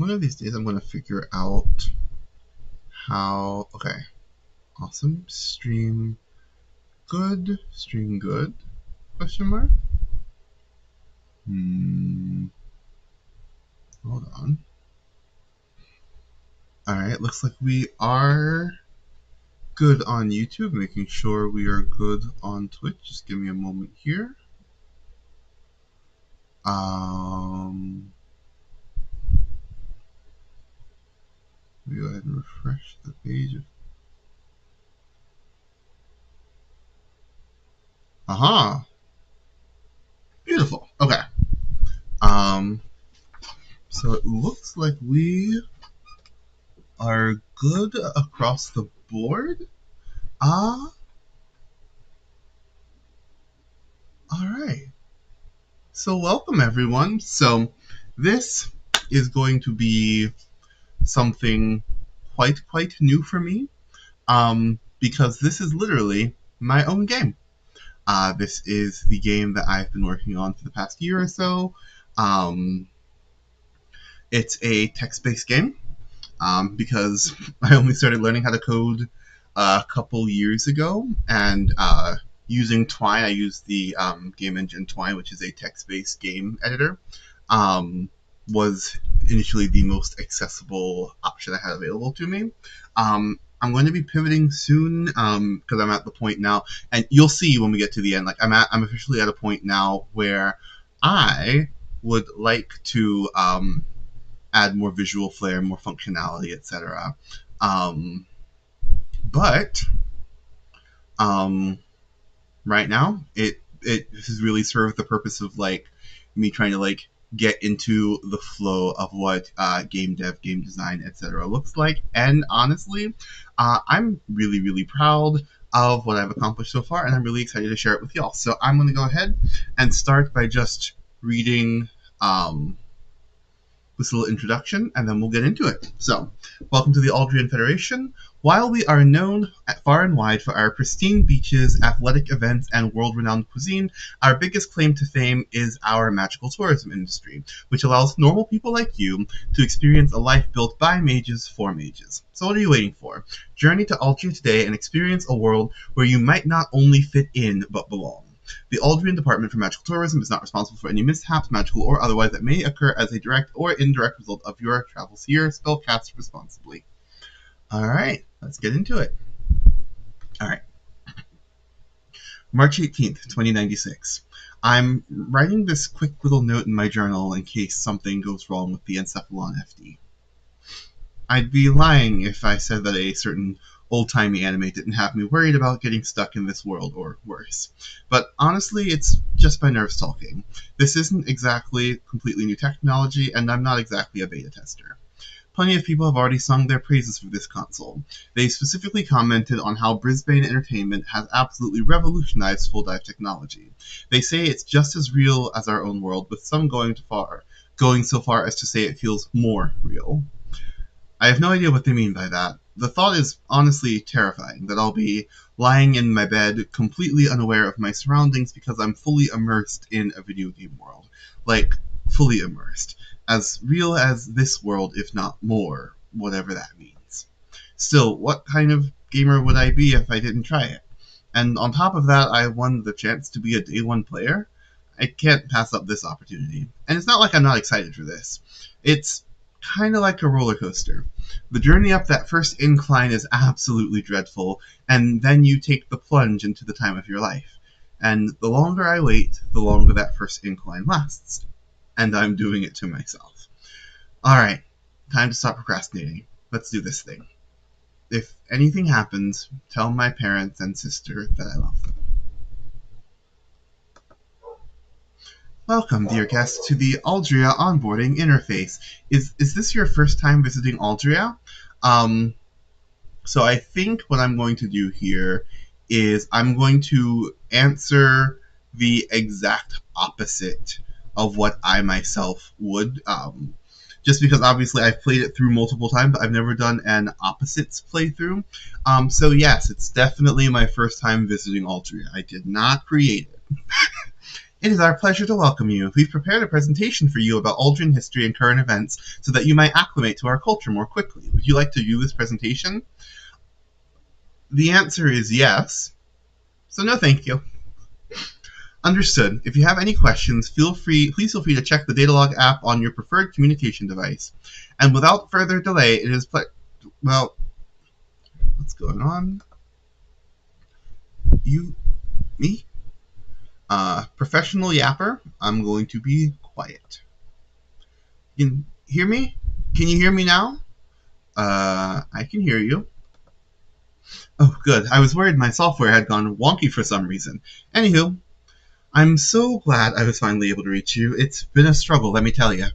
one of these days I'm going to figure out how... Okay. Awesome. Stream good. Stream good. Question mark? Hold on. Alright, looks like we are good on YouTube. Making sure we are good on Twitch. Just give me a moment here. Let me go ahead and refresh the page. Aha! Beautiful. Okay. So it looks like we are good across the board. Alright. So welcome everyone. So this is going to be something quite new for me. Because this is literally my own game. This is the game that I've been working on for the past year or so. It's a text-based game because I only started learning how to code a couple years ago, and using Twine, I used the game engine Twine, which is a text-based game editor, was initially the most accessible option I had available to me. I'm going to be pivoting soon because I'm at the point now, and you'll see when we get to the end. Like I'm officially at a point now where I would like to add more visual flair, more functionality, etc. But right now, it has really served the purpose of like me trying to like get into the flow of what game dev, game design, etc. looks like. And honestly, I'm really proud of what I've accomplished so far, and I'm really excited to share it with y'all. So I'm going to go ahead and start by just reading this little introduction, and then we'll get into it. So, welcome to the Aldrian Federation. While we are known far and wide for our pristine beaches, athletic events, and world-renowned cuisine, our biggest claim to fame is our magical tourism industry, which allows normal people like you to experience a life built by mages for mages. So what are you waiting for? Journey to Aldria today and experience a world where you might not only fit in, but belong. The Aldrian Department for Magical Tourism is not responsible for any mishaps, magical or otherwise, that may occur as a direct or indirect result of your travels here. Spellcast responsibly. Alright, let's get into it. Alright. March 18th, 2096. I'm writing this quick little note in my journal in case something goes wrong with the Encephalon FD. I'd be lying if I said that a certain old-timey anime didn't have me worried about getting stuck in this world, or worse. But honestly, it's just my nerves talking. This isn't exactly completely new technology, and I'm not exactly a beta tester. Plenty of people have already sung their praises for this console. They specifically commented on how Brisbane Entertainment has absolutely revolutionized full dive technology. They say it's just as real as our own world, with some going so far as to say it feels more real. I have no idea what they mean by that. The thought is honestly terrifying, that I'll be lying in my bed completely unaware of my surroundings because I'm fully immersed in a video game world. Like, fully immersed. As real as this world, if not more, whatever that means. Still, what kind of gamer would I be if I didn't try it? And on top of that, I won the chance to be a day one player. I can't pass up this opportunity. And it's not like I'm not excited for this. It's kind of like a roller coaster. The journey up that first incline is absolutely dreadful, and then you take the plunge into the time of your life. And the longer I wait, the longer that first incline lasts. And I'm doing it to myself. Alright, time to stop procrastinating. Let's do this thing. If anything happens, tell my parents and sister that I love them. Welcome, dear guest, to the Aldria onboarding interface. Is this your first time visiting Aldria? So I think what I'm going to do here is I'm going to answer the exact opposite of what I myself would. Just because obviously I've played it through multiple times, but I've never done an opposites playthrough. So yes, it's definitely my first time visiting Aldria. I did not create it. It is our pleasure to welcome you. We've prepared a presentation for you about Aldrian history and current events so that you might acclimate to our culture more quickly. Would you like to view this presentation? The answer is yes. So no thank you. Understood. If you have any questions, please feel free to check the Datalog app on your preferred communication device. And without further delay, it is well, what's going on? Me? Professional yapper, I'm going to be quiet. You can hear me? Can you hear me now? I can hear you. Oh, good. I was worried my software had gone wonky for some reason. Anywho, I'm so glad I was finally able to reach you. It's been a struggle, let me tell you.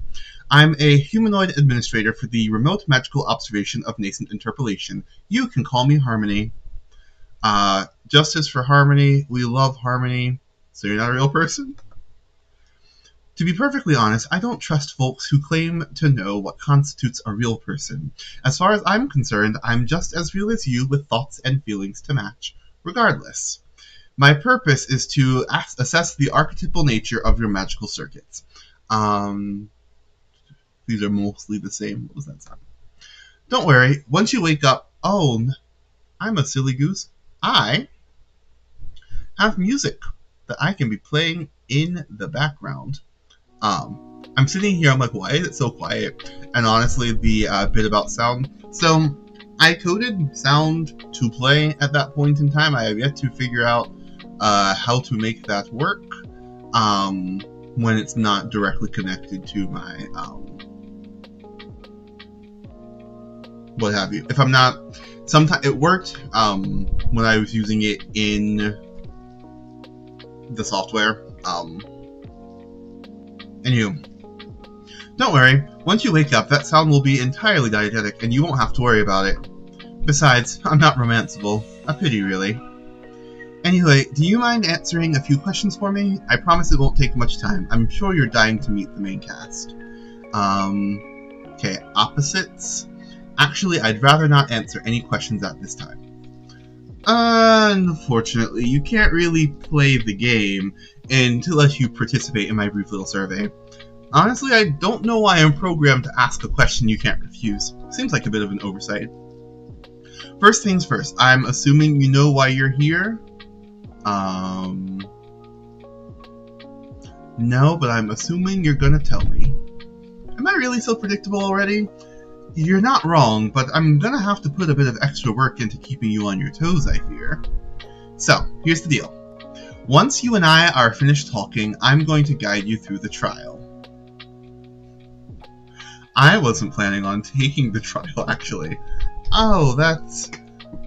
I'm a humanoid administrator for the Remote Magical Observation of Nascent Interpolation. You can call me Harmony. Justice for Harmony. We love Harmony. So you're not a real person? To be perfectly honest, I don't trust folks who claim to know what constitutes a real person. As far as I'm concerned, I'm just as real as you with thoughts and feelings to match, regardless. My purpose is to assess the archetypal nature of your magical circuits. These are mostly the same. What was that sound? Don't worry, once you wake up, oh, I'm a silly goose. I have music that I can be playing in the background. I'm sitting here, I'm like, why is it so quiet? And honestly, the bit about sound. So, I coded sound to play at that point in time. I have yet to figure out how to make that work when it's not directly connected to my what have you. If I'm not, sometimes it worked when I was using it in the software. Anywho, don't worry, once you wake up, that sound will be entirely diegetic, and you won't have to worry about it. Besides, I'm not romanceable. A pity, really. Anyway, do you mind answering a few questions for me? I promise it won't take much time. I'm sure you're dying to meet the main cast. Okay, opposites? Actually, I'd rather not answer any questions at this time. Unfortunately, you can't really play the game unless you participate in my brief little survey. Honestly, I don't know why I'm programmed to ask a question you can't refuse. Seems like a bit of an oversight. First things first, I'm assuming you know why you're here? No, but I'm assuming you're gonna tell me. Am I really so predictable already? You're not wrong, but I'm gonna have to put a bit of extra work into keeping you on your toes, I fear. So, here's the deal. Once you and I are finished talking, I'm going to guide you through the trial. I wasn't planning on taking the trial, actually. Oh, that's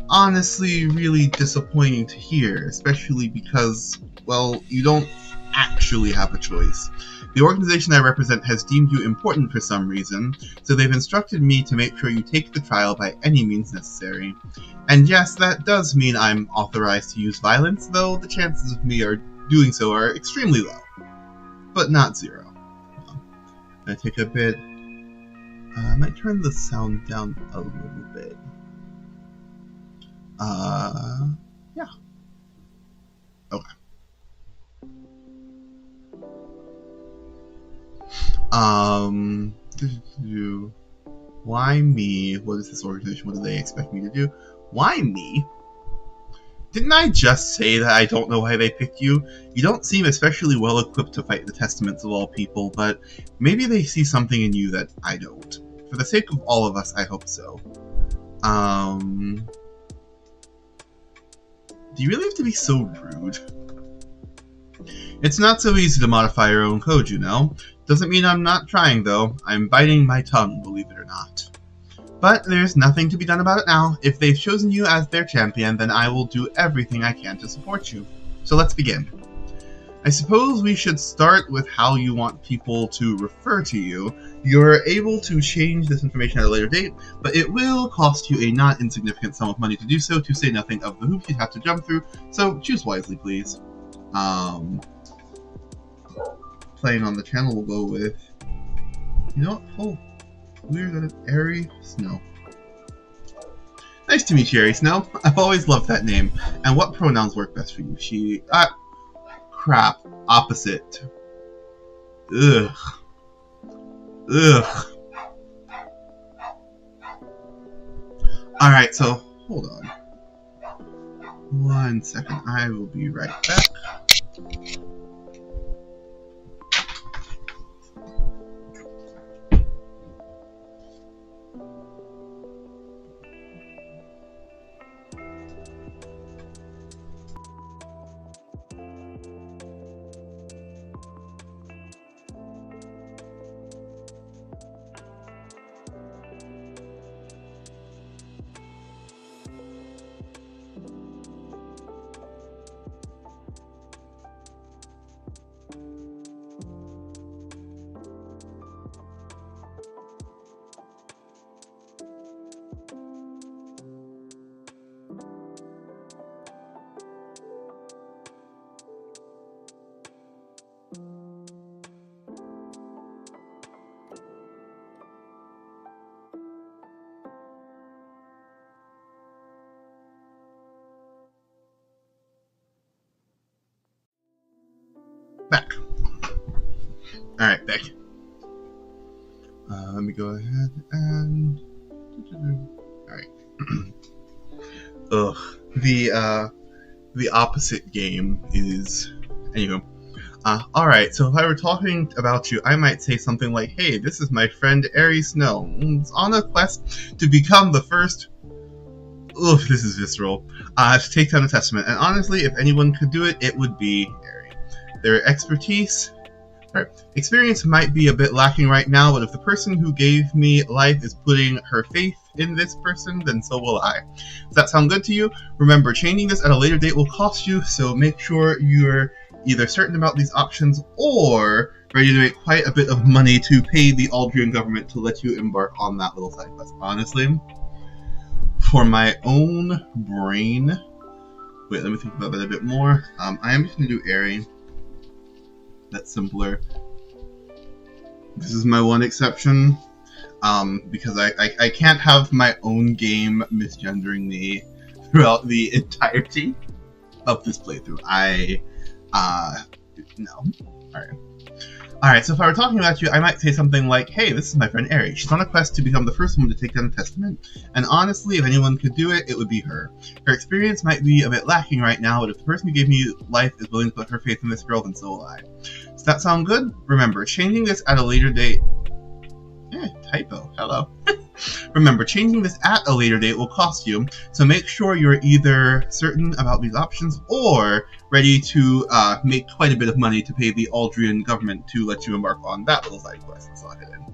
honestly really disappointing to hear, especially because, well, you don't actually have a choice. The organization I represent has deemed you important for some reason, so they've instructed me to make sure you take the trial by any means necessary. And yes, that does mean I'm authorized to use violence, though the chances of me doing so are extremely low. But not zero. I'm gonna take a bit. I might turn the sound down a little bit. Yeah. Okay. Why me? What is this organization? What do they expect me to do? Why me? Didn't I just say that I don't know why they picked you? You don't seem especially well equipped to fight the Testaments of all people, but maybe they see something in you that I don't. For the sake of all of us, I hope so. Do you really have to be so rude? It's not so easy to modify your own code, you know. Doesn't mean I'm not trying, though. I'm biting my tongue, believe it or not. But there's nothing to be done about it now. If they've chosen you as their champion, then I will do everything I can to support you. So let's begin. I suppose we should start with how you want people to refer to you. You're able to change this information at a later date, but it will cost you a not insignificant sum of money to do so, to say nothing of the hoops you'd have to jump through, so choose wisely, please. Playing on the channel, we'll go with, you know what, oh, weird that it's arysn0w. Nice to meet you, arysn0w. I've always loved that name. And what pronouns work best for you? Crap. Opposite. Ugh. Ugh. Alright, so hold on. 1 second. I will be right back. Back. Alright, back. Let me go ahead and... Alright. Ugh. The opposite game is... Anywho. Alright, so if I were talking about you, I might say something like, hey, this is my friend arysn0w. It's on a quest to become the first... Ugh, this is visceral. To take down a testament. And honestly, if anyone could do it, it would be Ari. Their expertise... Experience might be a bit lacking right now, but if the person who gave me life is putting her faith in this person, then so will I. Does that sound good to you? Remember, changing this at a later date will cost you, so make sure you're either certain about these options or ready to make quite a bit of money to pay the Aldrian government to let you embark on that little side quest. Honestly, for my own brain... Wait, let me think about that a bit more. I am just going to do Ari. That's simpler. This is my one exception, because I can't have my own game misgendering me throughout the entirety of this playthrough. No. Alright, so if I were talking about you, I might say something like, hey, this is my friend Ari. She's on a quest to become the first woman to take down a testament, and honestly, if anyone could do it, it would be her. Her experience might be a bit lacking right now, but if the person who gave me life is willing to put her faith in this girl, then so will I. Does that sound good? Remember, changing this at a later date... typo. Hello. Remember, changing this at a later date will cost you, so make sure you're either certain about these options or ready to make quite a bit of money to pay the Aldrian government to let you embark on that little side quest and slot it in.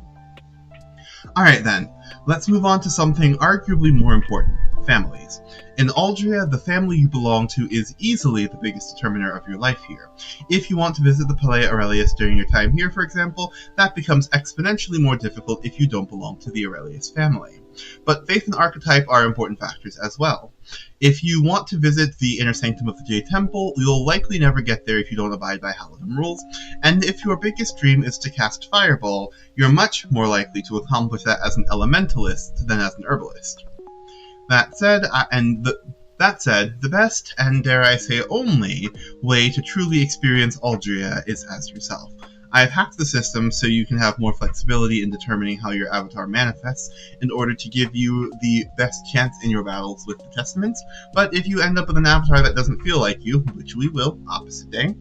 Alright then, let's move on to something arguably more important. Families. In Aldria, the family you belong to is easily the biggest determiner of your life here. If you want to visit the Palais Aurelius during your time here, for example, that becomes exponentially more difficult if you don't belong to the Aurelius family. But faith and archetype are important factors as well. If you want to visit the inner sanctum of the Jade Temple, you'll likely never get there if you don't abide by Halidom rules, and if your biggest dream is to cast Fireball, you're much more likely to accomplish that as an elementalist than as an herbalist. That said, the best, and dare I say only, way to truly experience Aldria is as yourself. I've hacked the system so you can have more flexibility in determining how your avatar manifests in order to give you the best chance in your battles with the Testaments, but if you end up with an avatar that doesn't feel like you, which we will, opposite day,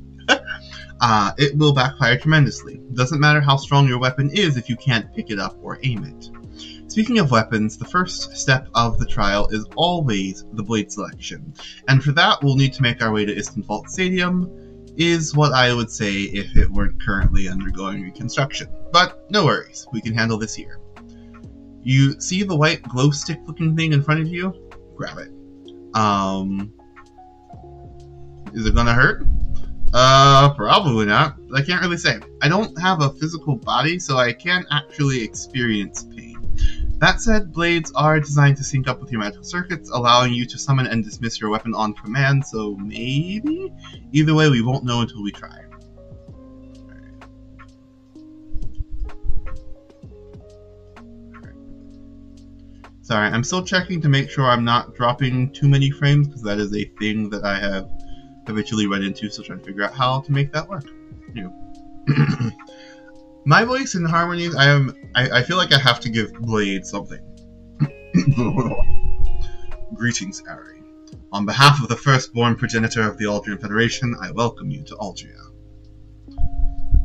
it will backfire tremendously. Doesn't matter how strong your weapon is if you can't pick it up or aim it. Speaking of weapons, the first step of the trial is always the blade selection, and for that we'll need to make our way to Istenvault Stadium, is what I would say if it weren't currently undergoing reconstruction. But no worries, we can handle this here. You see the white glow stick looking thing in front of you? Grab it. Is it gonna hurt? Probably not. I can't really say. I don't have a physical body, so I can't actually experience pain. That said, blades are designed to sync up with your magical circuits, allowing you to summon and dismiss your weapon on command, so maybe? Either way, we won't know until we try. Sorry, I'm still checking to make sure I'm not dropping too many frames, because that is a thing that I have habitually run into, so trying to figure out how to make that work. You know. My voice in harmonies, I feel like I have to give Blade something. Greetings, Ari. On behalf of the firstborn progenitor of the Aldrian Federation, I welcome you to Aldria.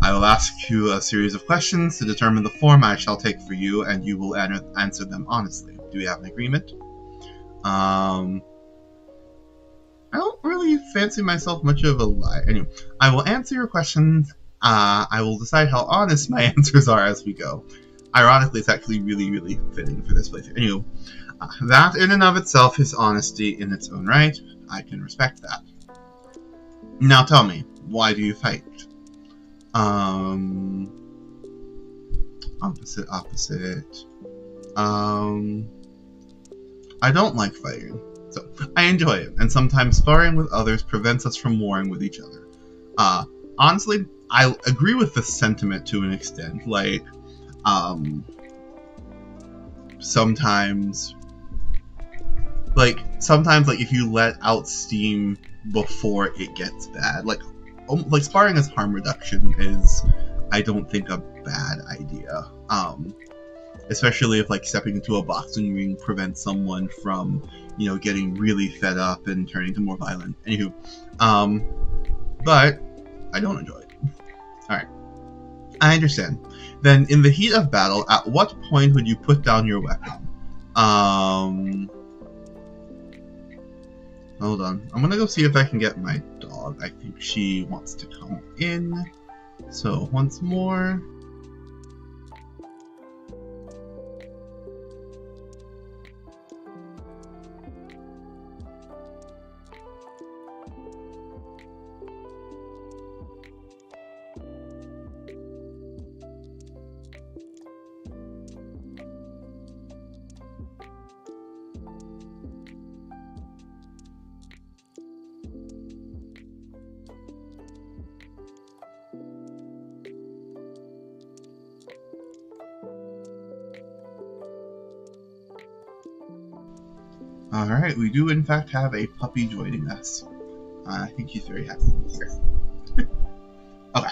I will ask you a series of questions to determine the form I shall take for you, and you will answer them honestly. Do we have an agreement? I don't really fancy myself much of a liar. Anyway, I will answer your questions. I will decide how honest my answers are as we go. Ironically, it's actually really, really fitting for this playthrough. Anyway, that in and of itself is honesty in its own right. I can respect that. Now tell me, why do you fight? Opposite. I don't like fighting, so I enjoy it, and sometimes sparring with others prevents us from warring with each other. Honestly, I agree with the sentiment to an extent. Like, sometimes, if you let out steam before it gets bad, like sparring as harm reduction is, I don't think, a bad idea. Especially if, like, stepping into a boxing ring prevents someone from, getting really fed up and turning to more violent. Anywho, but I don't enjoy it. Alright. I understand. Then, in the heat of battle, at what point would you put down your weapon? Hold on. I'm gonna go see if I can get my dog. I think she wants to come in. So, once more. Alright, we do in fact have a puppy joining us. I think he's very happy to be here. Okay.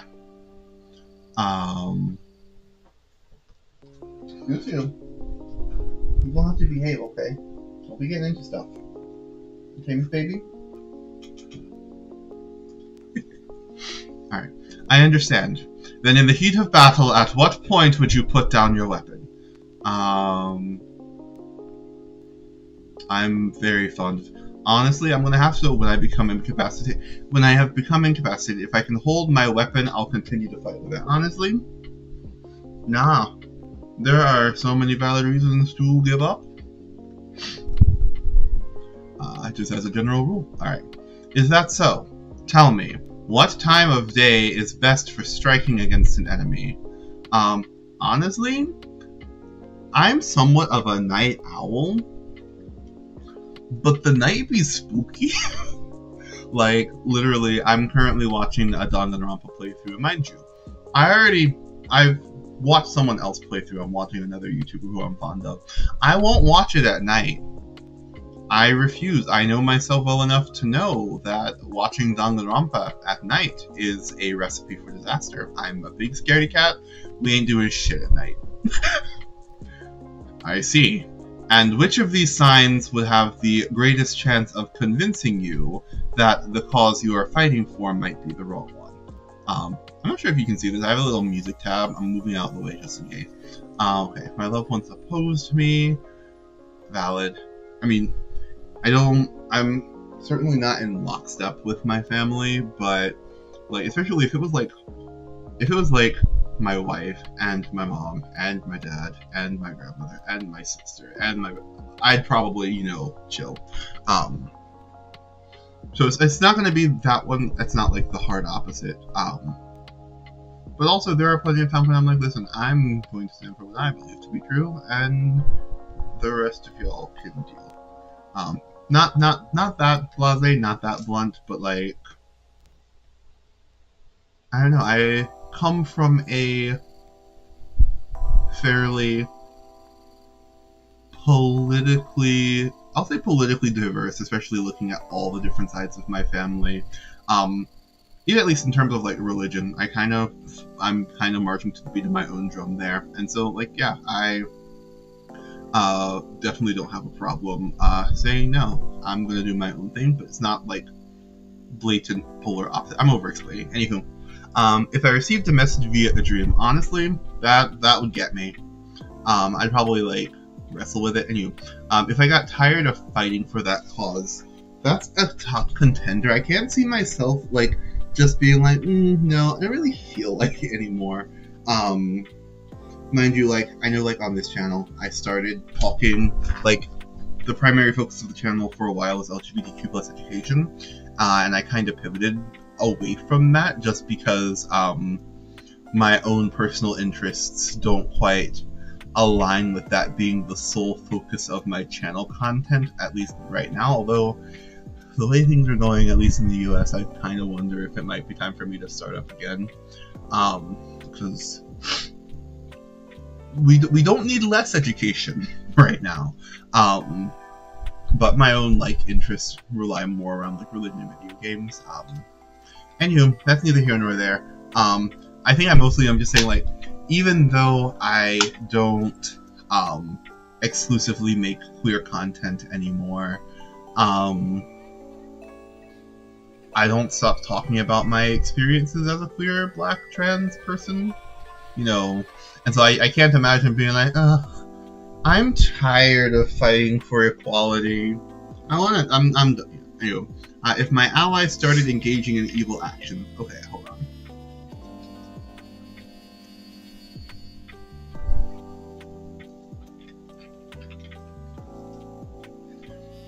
You too. You will have to behave, okay? Don't be getting into stuff. Okay, Miss Baby? Alright. I understand. Then in the heat of battle, at what point would you put down your weapon? I'm very fond of... Honestly, I'm gonna have to when I become incapacitated. When I have become incapacitated, if I can hold my weapon, I'll continue to fight with it. Honestly, nah. There are so many valid reasons to give up. Just as a general rule. Alright. Is that so? Tell me, what time of day is best for striking against an enemy? Honestly, I'm somewhat of a night owl. But the night be spooky. Like, literally, I'm currently watching a Danganronpa playthrough. Mind you, I've watched someone else playthrough. I'm watching another YouTuber who I'm fond of. I won't watch it at night. I refuse. I know myself well enough to know that watching Danganronpa at night is a recipe for disaster. I'm a big scaredy cat. We ain't doing shit at night. I see. And which of these signs would have the greatest chance of convincing you that the cause you are fighting for might be the wrong one? I'm not sure if you can see this. I have a little music tab. I'm moving out of the way just in case. Okay, my loved one's opposed me. Valid. I mean, I'm certainly not in lockstep with my family, but, like, especially if it was like my wife and my mom and my dad and my grandmother and my sister and I'd probably, chill. So it's not going to be that one. That's not like the hard opposite. But also there are plenty of times when I'm like, listen, I'm going to stand for what I believe to be true, and the rest of y'all can deal. Not that blasé, not that blunt, but like, I don't know. I come from a fairly politically diverse, especially looking at all the different sides of my family. even at least in terms of like religion, I'm kind of marching to the beat of my own drum there, and so like yeah, I definitely don't have a problem saying no. I'm gonna do my own thing, but it's not like blatant polar opposite. I'm over explaining. Anywho, if I received a message via a dream, honestly, that would get me. I'd probably like wrestle with it. Anyway, if I got tired of fighting for that cause, that's a top contender. I can't see myself like just being like, no, I don't really feel like it anymore. Mind you, like I know, like on this channel, I started talking like the primary focus of the channel for a while was LGBTQ plus education, and I kind of pivoted away from that just because my own personal interests don't quite align with that being the sole focus of my channel content, at least right now. Although the way things are going, at least in the US, I kind of wonder if it might be time for me to start up again, because we don't need less education right now. But my own like interests rely more around like religion and video games. Anywho, that's neither here nor there. I think I'm just saying, like, even though I don't exclusively make queer content anymore, I don't stop talking about my experiences as a queer, black, trans person, you know, and so I can't imagine being like, I'm tired of fighting for equality. Anyway, if my allies started engaging in evil action, okay, hold on.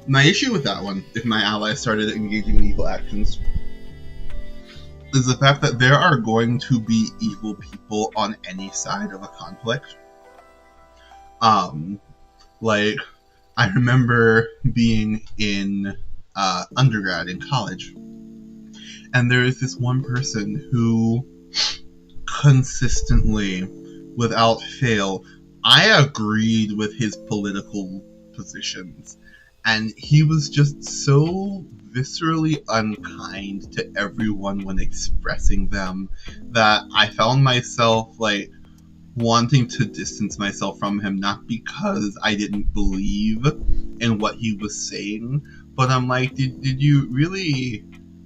My issue with that one, if my allies started engaging in evil actions, is the fact that there are going to be evil people on any side of a conflict. Like, I remember being in undergrad in college, and there is this one person who consistently, without fail, I agreed with his political positions, and he was just so viscerally unkind to everyone when expressing them that I found myself like wanting to distance myself from him, not because I didn't believe in what he was saying, but I'm like, did you really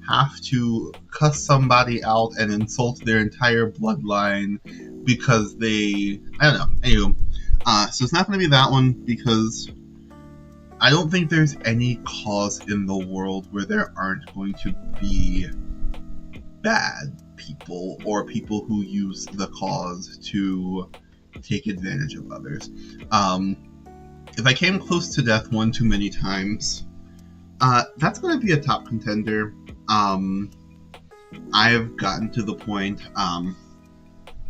have to cuss somebody out and insult their entire bloodline because they, I don't know. Anyway, so it's not going to be that one, because I don't think there's any cause in the world where there aren't going to be bad people or people who use the cause to take advantage of others. If I came close to death one too many times, that's going to be a top contender. I've gotten to the point,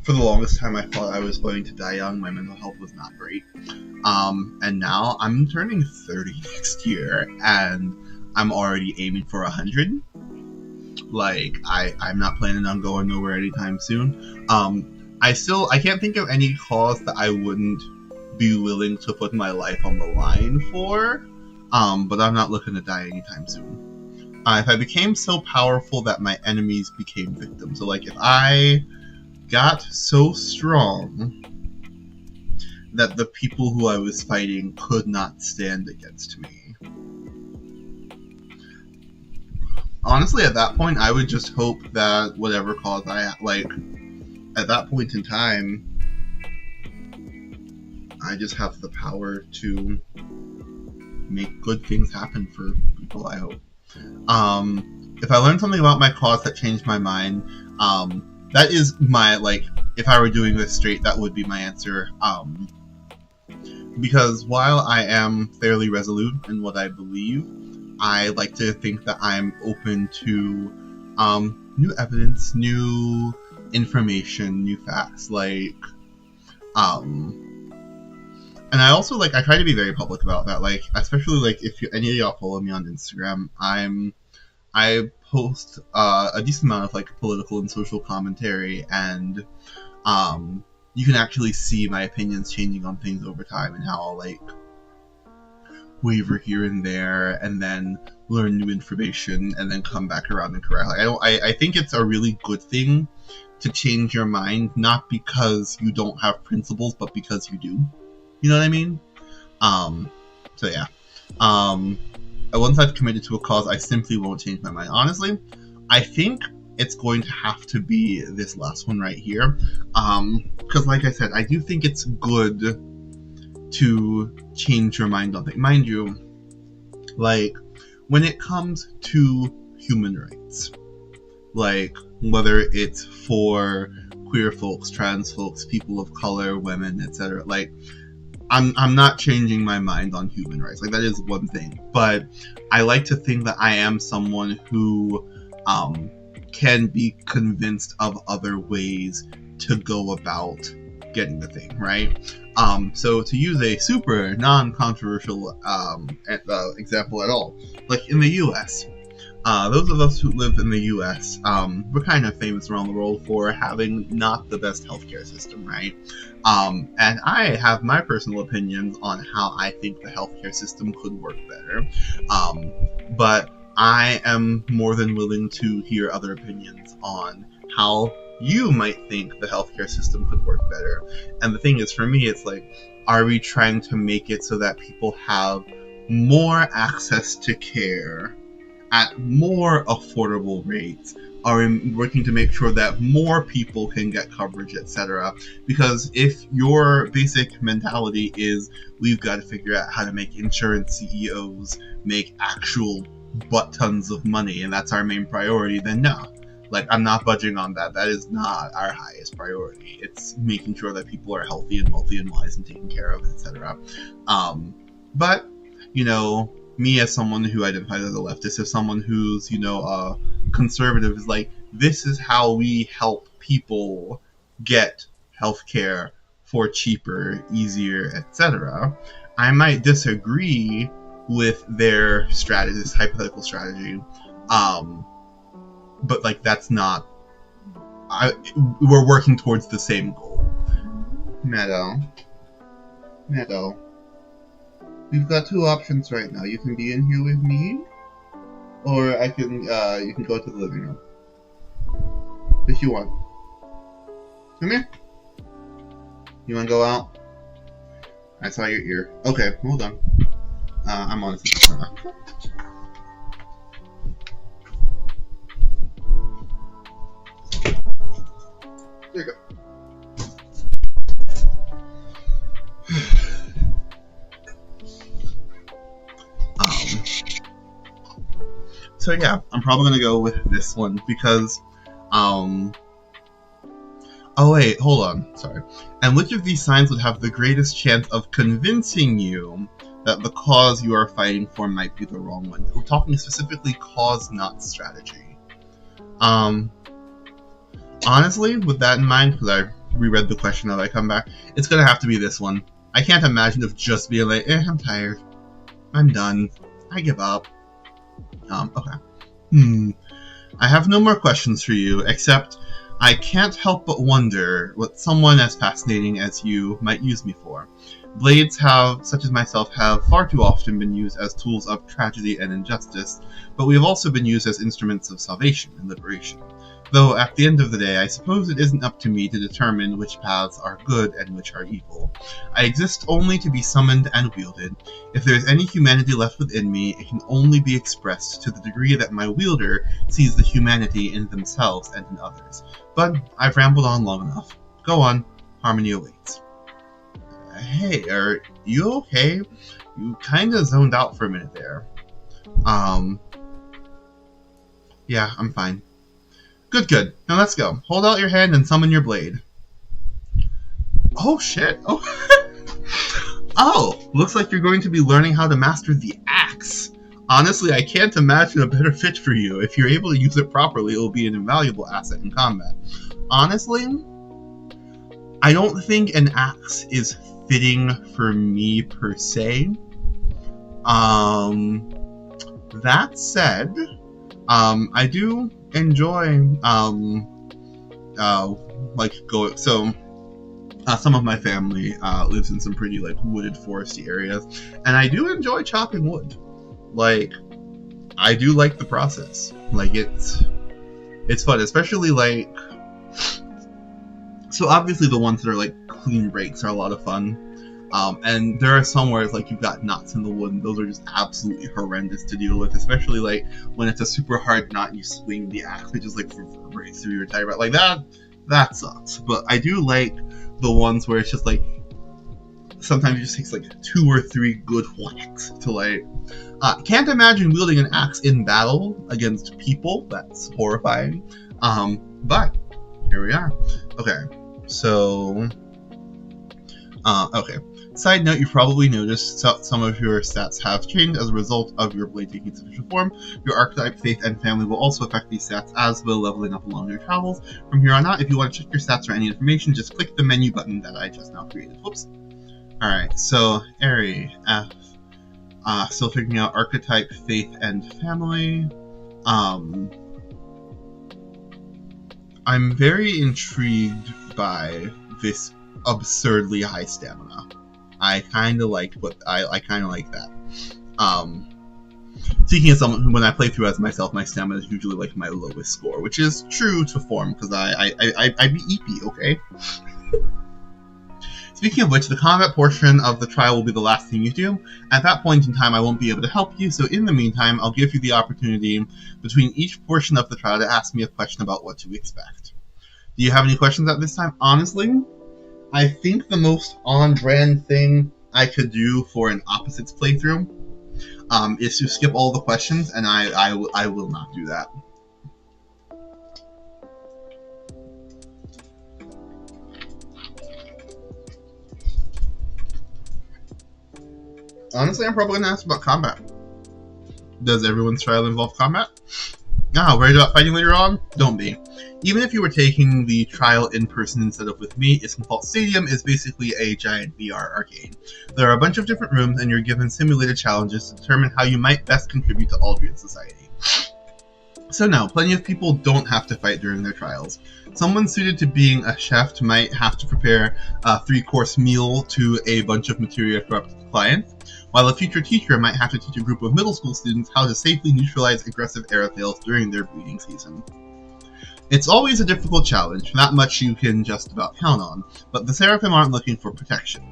for the longest time I thought I was going to die young. My mental health was not great. And now I'm turning 30 next year, and I'm already aiming for 100. Like, I'm not planning on going nowhere anytime soon. I can't think of any cause that I wouldn't be willing to put my life on the line for, but I'm not looking to die anytime soon. If I became so powerful that my enemies became victims, so like if I got so strong that the people who I was fighting could not stand against me, honestly, at that point, I would just hope that whatever cause I, like, at that point in time, I just have the power to make good things happen for people, I hope. If I learned something about my cause that changed my mind, that is my, like, if I were doing this straight, that would be my answer. Because while I am fairly resolute in what I believe, I like to think that I'm open to new evidence, new information, new facts, like, and I also, like, I try to be very public about that, like, especially, like, if any of y'all follow me on Instagram, I post a decent amount of, like, political and social commentary, and you can actually see my opinions changing on things over time, and how, like, waver here and there, and then learn new information, and then come back around and correct. Like, I think it's a really good thing to change your mind, not because you don't have principles, but because you do. You know what I mean? So yeah. Once I've committed to a cause, I simply won't change my mind. Honestly, I think it's going to have to be this last one right here. Because like I said, I do think it's good to change your mind on things. Mind you, like, when it comes to human rights, like, whether it's for queer folks, trans folks, people of color, women, etc., like, I'm not changing my mind on human rights. Like, that is one thing. But I like to think that I am someone who can be convinced of other ways to go about getting the thing, right? So to use a super non-controversial example at all, like in the US, those of us who live in the US, we're kind of famous around the world for having not the best healthcare system, right? And I have my personal opinions on how I think the healthcare system could work better. But I am more than willing to hear other opinions on how you might think the healthcare system could work better. And the thing is, for me, it's like, are we trying to make it so that people have more access to care at more affordable rates? Are we working to make sure that more people can get coverage, etc.? Because if your basic mentality is, we've got to figure out how to make insurance CEOs make actual butt tons of money, and that's our main priority, then no. Like, I'm not budging on that. That is not our highest priority. It's making sure that people are healthy and wealthy and wise and taken care of, etc. But, you know, me as someone who identifies as a leftist, as someone who's, you know, a conservative, is like, this is how we help people get healthcare for cheaper, easier, etc. I might disagree with their strategy, this hypothetical strategy, but like, that's not. We're working towards the same goal. Meadow, we've got two options right now. You can be in here with me, or I can. You can go to the living room if you want. Come here. You want to go out? I saw your ear. Okay, hold on. I'm on it now. There you go. So yeah, I'm probably gonna go with this one because, oh wait, hold on, sorry. And which of these signs would have the greatest chance of convincing you that the cause you are fighting for might be the wrong one? We're talking specifically cause, not strategy. Honestly, with that in mind, because I reread the question as I come back, it's gonna have to be this one. I can't imagine of just being like, I'm tired. I'm done. I give up. Okay. I have no more questions for you, except I can't help but wonder what someone as fascinating as you might use me for. Blades such as myself, have far too often been used as tools of tragedy and injustice, but we have also been used as instruments of salvation and liberation. Though, at the end of the day, I suppose it isn't up to me to determine which paths are good and which are evil. I exist only to be summoned and wielded. If there is any humanity left within me, it can only be expressed to the degree that my wielder sees the humanity in themselves and in others. But I've rambled on long enough. Go on, harmony awaits. Hey, are you okay? You kinda zoned out for a minute there. Yeah, I'm fine. Good. Now let's go. Hold out your hand and summon your blade. Oh, shit. Oh, looks like you're going to be learning how to master the axe. Honestly, I can't imagine a better fit for you. If you're able to use it properly, it will be an invaluable asset in combat. Honestly, I don't think an axe is fitting for me per se. That said, I do enjoy Some of my family lives in some pretty like wooded, foresty areas, and I do enjoy chopping wood. Like, I do like the process. Like, it's fun, especially like. So obviously the ones that are like clean breaks are a lot of fun. And there are some where it's like you've got knots in the wood, and those are just absolutely horrendous to deal with, especially like when it's a super hard knot and you swing the axe, it just like reverberates through your entire back. Like that sucks. But I do like the ones where it's just like sometimes it just takes like 2 or 3 good whacks to like. Can't imagine wielding an axe in battle against people. That's horrifying. But here we are. Okay, so okay. Side note, you've probably noticed some of your stats have changed as a result of your blade taking its official form. Your archetype, faith, and family will also affect these stats, as will leveling up along your travels. From here on out, if you want to check your stats or any information, just click the menu button that I just now created. Whoops. Alright, so Ari, F. Still figuring out archetype, faith, and family. I'm very intrigued by this absurdly high stamina. I kind of like I kind of like that. Speaking of someone who, when I play through as myself, my stamina is usually like my lowest score, which is true to form because I be EP, okay. Speaking of which, the combat portion of the trial will be the last thing you do. At that point in time, I won't be able to help you, so in the meantime, I'll give you the opportunity between each portion of the trial to ask me a question about what to expect. Do you have any questions at this time? Honestly, I think the most on-brand thing I could do for an opposites playthrough is to skip all the questions, and I will not do that. Honestly, I'm probably going to ask about combat. Does everyone's trial involve combat? Worried about fighting later on? Don't be. Even if you were taking the trial in person instead of with me, Iskin Fault Stadium is basically a giant VR arcade. There are a bunch of different rooms, and you're given simulated challenges to determine how you might best contribute to Aldrian society. So no, plenty of people don't have to fight during their trials. Someone suited to being a chef might have to prepare a 3-course meal to a bunch of materia corrupt clients, while a future teacher might have to teach a group of middle school students how to safely neutralize aggressive aerothales during their breeding season. It's always a difficult challenge, not much you can just about count on, but the Seraphim aren't looking for perfection.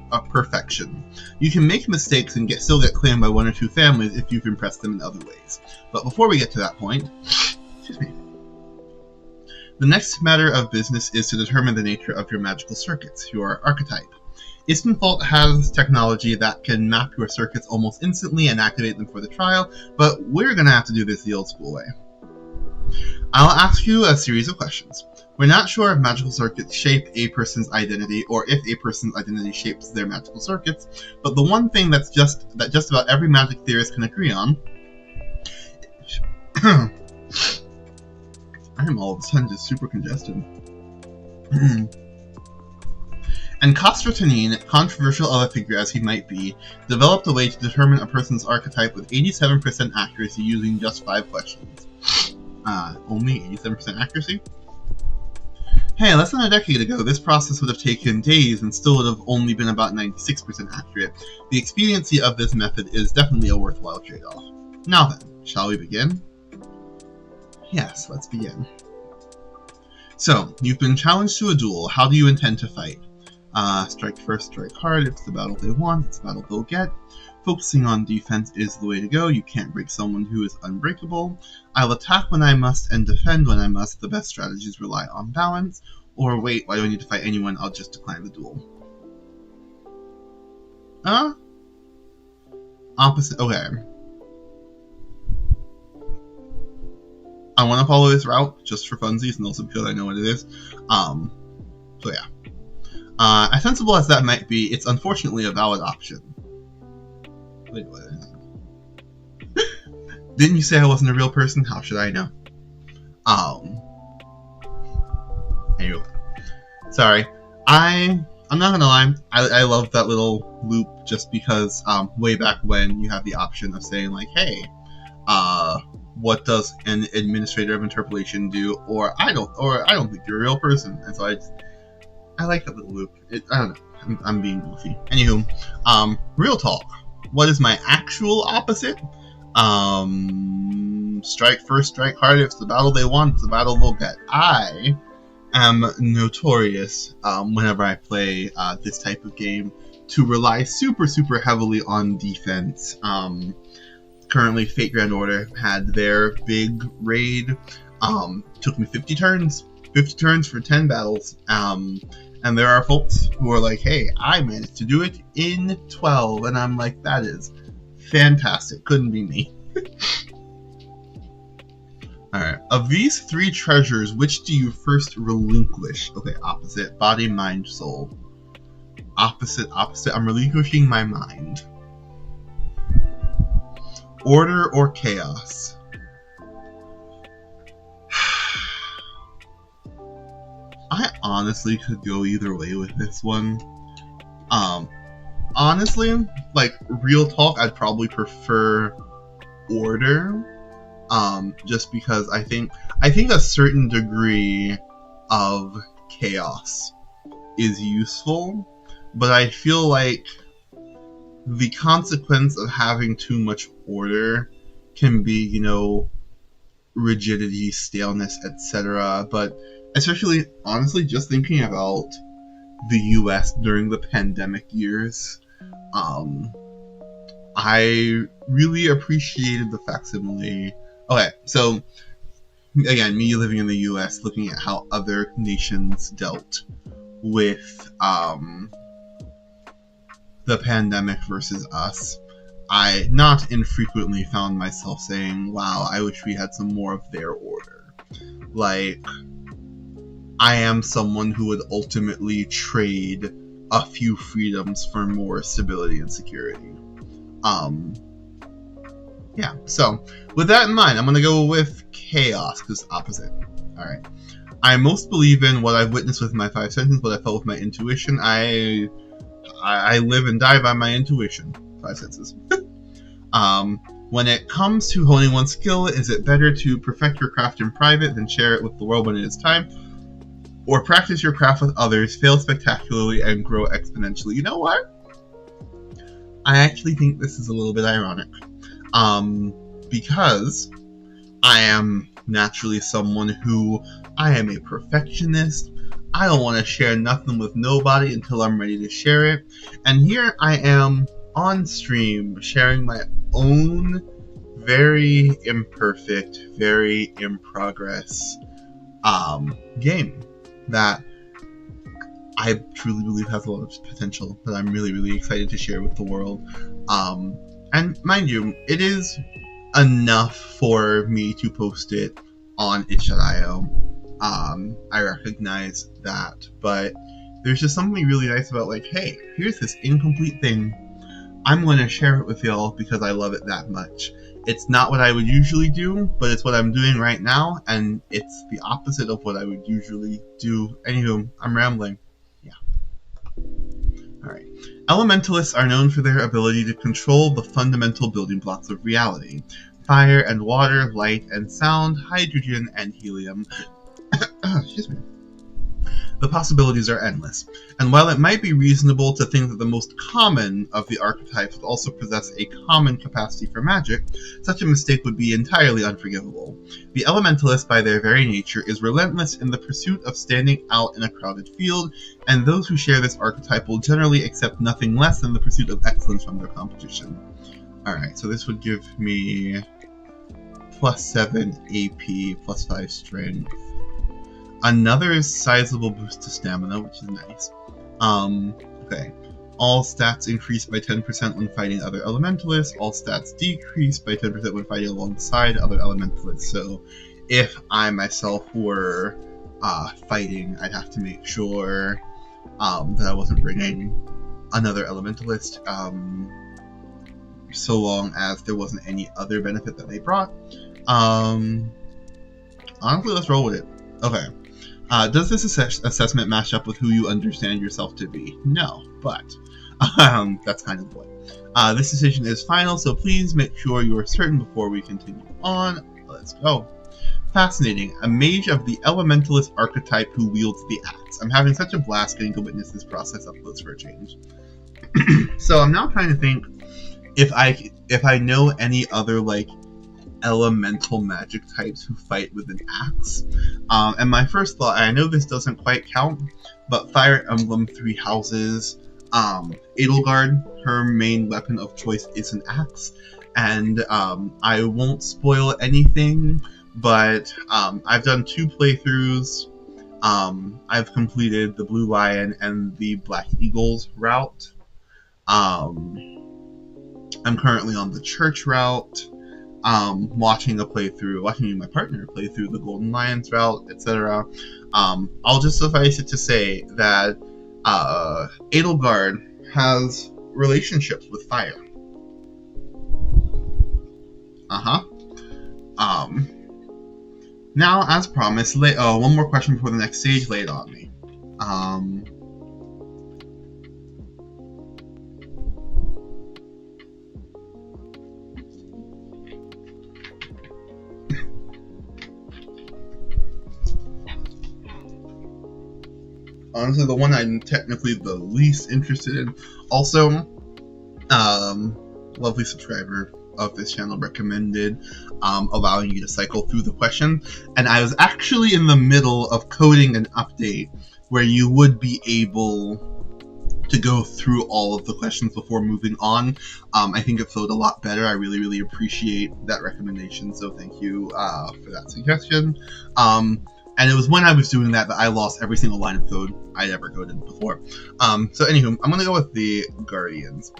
You can make mistakes and still get claimed by 1 or 2 families if you've impressed them in other ways. But before we get to that point, excuse me, the next matter of business is to determine the nature of your magical circuits, your archetype. Iskin Fault has technology that can map your circuits almost instantly and activate them for the trial, but we're going to have to do this the old school way. I'll ask you a series of questions. We're not sure if magical circuits shape a person's identity or if a person's identity shapes their magical circuits, but the one thing that just about every magic theorist can agree on I am all of a sudden just super congested. And Kostratanine, controversial of a figure as he might be, developed a way to determine a person's archetype with 87% accuracy using just 5 questions. Only 87% accuracy? Hey, less than a decade ago, this process would have taken days and still would have only been about 96% accurate. The expediency of this method is definitely a worthwhile trade-off. Now then, shall we begin? Yes, let's begin. So, you've been challenged to a duel. How do you intend to fight? Strike first, strike hard. If it's the battle they want, it's the battle they'll get. Focusing on defense is the way to go. You can't break someone who is unbreakable. I'll attack when I must and defend when I must. The best strategies rely on balance. Or wait, why do I need to fight anyone? I'll just decline the duel. Opposite. Okay. I want to follow this route just for funsies and also because I know what it is. So yeah. As sensible as that might be, it's unfortunately a valid option. Wait, what? Didn't you say I wasn't a real person? How should I know? Anyway. Sorry. I'm not gonna lie, I love that little loop just because, way back when you have the option of saying like, hey, what does an administrator of interpolation do? Or I don't think you're a real person. And so I like that little loop. I don't know. I'm being goofy. Anywho, real talk. What is my actual opposite? Strike first, strike hard. If it's the battle they want, it's the battle they'll get. I am notorious, whenever I play this type of game, to rely super heavily on defense. Currently, Fate Grand Order had their big raid. Took me 50 turns. 50 turns for 10 battles. And there are folks who are like, hey, I managed to do it in 12. And I'm like, that is fantastic. Couldn't be me. Alright. Of these 3 treasures, which do you first relinquish? Okay, opposite. Body, mind, soul. Opposite. I'm relinquishing my mind. Order or chaos? I honestly could go either way with this one. Honestly, like, real talk, I'd probably prefer order. Just because I think a certain degree of chaos is useful, but I feel like the consequence of having too much order can be, you know, rigidity, staleness, etc. But especially, honestly, just thinking about the US during the pandemic years, I really appreciated the facsimile. Okay, so, again, me living in the US, looking at how other nations dealt with the pandemic versus us, I not infrequently found myself saying, wow, I wish we had some more of their order. Like, I am someone who would ultimately trade a few freedoms for more stability and security. Yeah, so, with that in mind, I'm going to go with chaos, because opposite. Alright. I most believe in what I've witnessed with my 5 senses, what I felt with my intuition. I live and die by my intuition. 5 senses. When it comes to honing one's skill, is it better to perfect your craft in private than share it with the world when it is time? Or practice your craft with others, fail spectacularly, and grow exponentially? You know what? I actually think this is a little bit ironic. Because I am naturally someone who, I am a perfectionist. I don't want to share nothing with nobody until I'm ready to share it. And here I am on stream sharing my own very imperfect, very in progress game that I truly believe has a lot of potential that I'm really excited to share with the world. And mind you, it is enough for me to post it on itch.io. I recognize that, but there's just something really nice about, like, hey, here's this incomplete thing. I'm going to share it with y'all because I love it that much. It's not what I would usually do, but it's what I'm doing right now, and it's the opposite of what I would usually do. Anywho, I'm rambling. Yeah. Alright. Elementalists are known for their ability to control the fundamental building blocks of reality. Fire and water, light and sound, hydrogen and helium. Excuse me. The possibilities are endless, and while it might be reasonable to think that the most common of the archetypes would also possess a common capacity for magic, such a mistake would be entirely unforgivable. The elementalist, by their very nature, is relentless in the pursuit of standing out in a crowded field, and those who share this archetype will generally accept nothing less than the pursuit of excellence from their competition. Alright, so this would give me +7 AP, +5 strength. Another sizable boost to stamina, which is nice. Okay. All stats increase by 10% when fighting other elementalists. All stats decrease by 10% when fighting alongside other elementalists. So, if I myself were fighting, I'd have to make sure that I wasn't bringing another elementalist, so long as there wasn't any other benefit that they brought. Honestly, let's roll with it. Okay. Does this assessment match up with who you understand yourself to be? No, but that's kind of the point. This decision is final, so please make sure you are certain before we continue on. Let's go. Fascinating. A mage of the elementalist archetype who wields the axe. I'm having such a blast getting to witness this process up close for a change. So I'm now trying to think if I know any other like elemental magic types who fight with an axe. And my first thought, I know this doesn't quite count, but Fire Emblem Three Houses, Edelgard, her main weapon of choice is an axe. And I won't spoil anything, but I've done 2 playthroughs. I've completed the Blue Lion and the Black Eagles route. I'm currently on the Church route, watching my partner play through the Golden Lions route, etc. I'll just suffice it to say that Edelgard has relationships with fire. Now, as promised, one more question before the next stage, lay it on me. Honestly, the one I'm technically the least interested in. Also, lovely subscriber of this channel recommended allowing you to cycle through the question, and I was actually in the middle of coding an update where you would be able to go through all of the questions before moving on. I think it flowed a lot better. I really, really appreciate that recommendation, so thank you for that suggestion. And it was when I was doing that I lost every single line of code I'd ever coded before. So anywho, I'm going to go with the Guardians.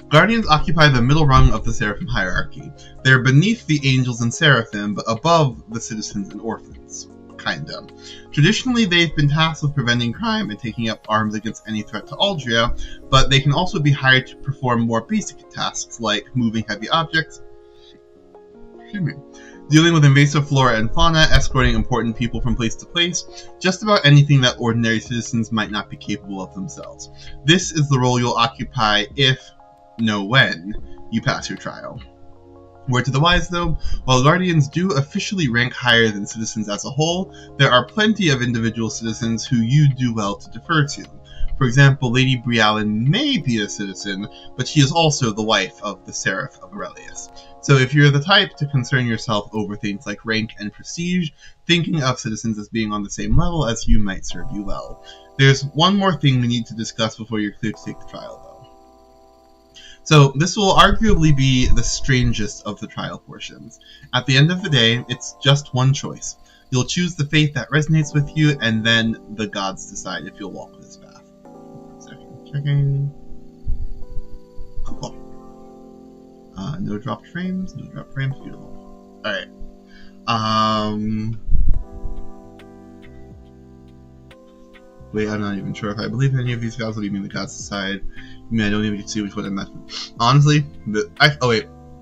Guardians occupy the middle rung of the Seraphim hierarchy. They're beneath the angels and Seraphim, but above the citizens and orphans. Kinda. Traditionally, they've been tasked with preventing crime and taking up arms against any threat to Aldria, but they can also be hired to perform more basic tasks like moving heavy objects, dealing with invasive flora and fauna, escorting important people from place to place, just about anything that ordinary citizens might not be capable of themselves. This is the role you'll occupy when you pass your trial. Word to the wise though, while Guardians do officially rank higher than citizens as a whole, there are plenty of individual citizens who you do well to defer to. For example, Lady Brialyn may be a citizen, but she is also the wife of the Seraph of Aurelius. So if you're the type to concern yourself over things like rank and prestige, thinking of citizens as being on the same level as you might serve you well. There's one more thing we need to discuss before you're cleared to take the trial though. So this will arguably be the strangest of the trial portions. At the end of the day, it's just one choice. You'll choose the faith that resonates with you, and then the gods decide if you'll walk this path. 1 second, checking. Cool. No dropped frames, beautiful. Alright. Wait, I'm not even sure if I believe in any of these vows. What do you mean the gods decide? You mean I don't even get to see which one I'm matched with? Honestly,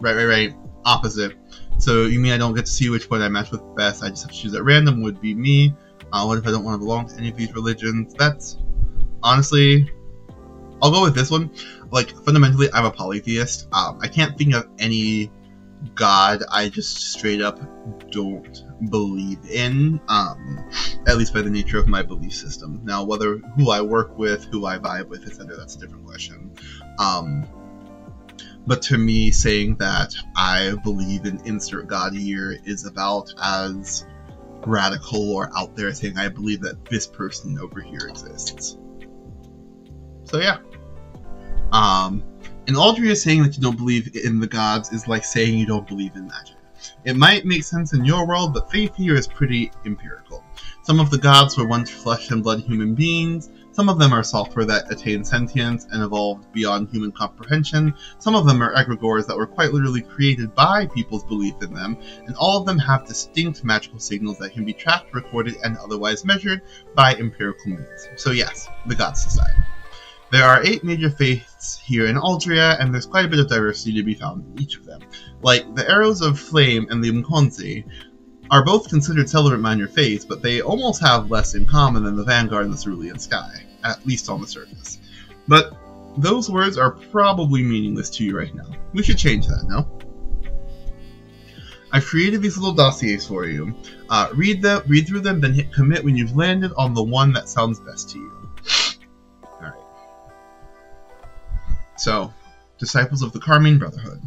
right. Opposite. So you mean I don't get to see which one I match with best? I just have to choose at random. Would be me. What if I don't want to belong to any of these religions? That's honestly, I'll go with this one. Like fundamentally, I'm a polytheist. I can't think of any god I just straight up don't believe in, at least by the nature of my belief system. Now, whether who I work with, who I vibe with, etc., that's a different question. But to me, saying that I believe in insert god here is about as radical or out there as saying I believe that this person over here exists. So yeah. And Aldria saying that you don't believe in the gods is like saying you don't believe in magic. It might make sense in your world, but faith here is pretty empirical. Some of the gods were once flesh and blood human beings. Some of them are software that attain sentience and evolved beyond human comprehension. Some of them are egregores that were quite literally created by people's belief in them, and all of them have distinct magical signals that can be tracked, recorded, and otherwise measured by empirical means. So yes, the gods decide. There are 8 major faiths here in Aldria, and there's quite a bit of diversity to be found in each of them. Like, the Arrows of Flame and the Mkonzi are both considered celebrant minor faiths, but they almost have less in common than the Vanguard and the Cerulean Sky, at least on the surface. But those words are probably meaningless to you right now. We should change that, no? I've created these little dossiers for you. Read through them, then hit commit when you've landed on the one that sounds best to you. Alright. So, Disciples of the Carmine Brotherhood.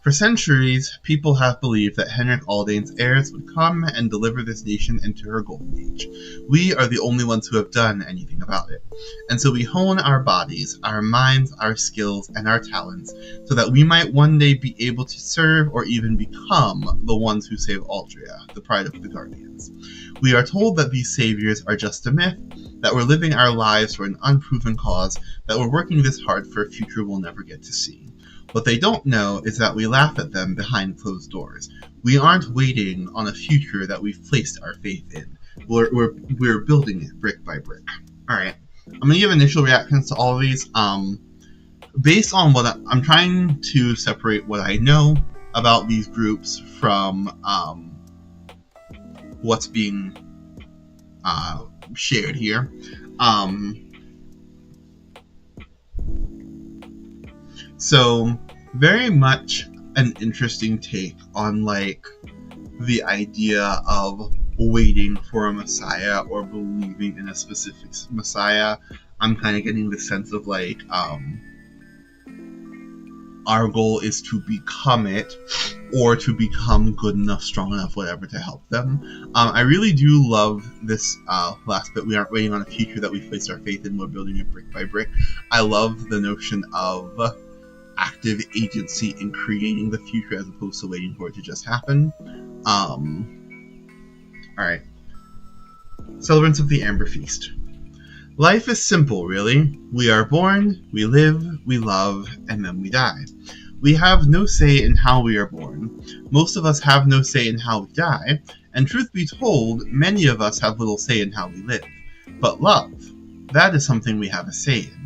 For centuries, people have believed that Henrik Aldane's heirs would come and deliver this nation into her golden age. We are the only ones who have done anything about it. And so we hone our bodies, our minds, our skills, and our talents so that we might one day be able to serve or even become the ones who save Aldria, the pride of the Guardians. We are told that these saviors are just a myth, that we're living our lives for an unproven cause, that we're working this hard for a future we'll never get to see. What they don't know is that we laugh at them behind closed doors. We aren't waiting on a future that we've placed our faith in. We're building it brick by brick. Alright, I'm going to give initial reactions to all of these. Based on what I'm trying to separate what I know about these groups from what's being shared here. So, very much an interesting take on, like, the idea of waiting for a messiah or believing in a specific messiah. I'm kind of getting the sense of, like, our goal is to become it, or to become good enough, strong enough, whatever, to help them. I really do love this last bit. We aren't waiting on a future that we've placed our faith in, we're building it brick by brick. I love the notion of active agency in creating the future as opposed to waiting for it to just happen. Alright. Celebrants of the Amber Feast. Life is simple, really. We are born, we live, we love, and then we die. We have no say in how we are born. Most of us have no say in how we die, and truth be told, many of us have little say in how we live. But love, that is something we have a say in.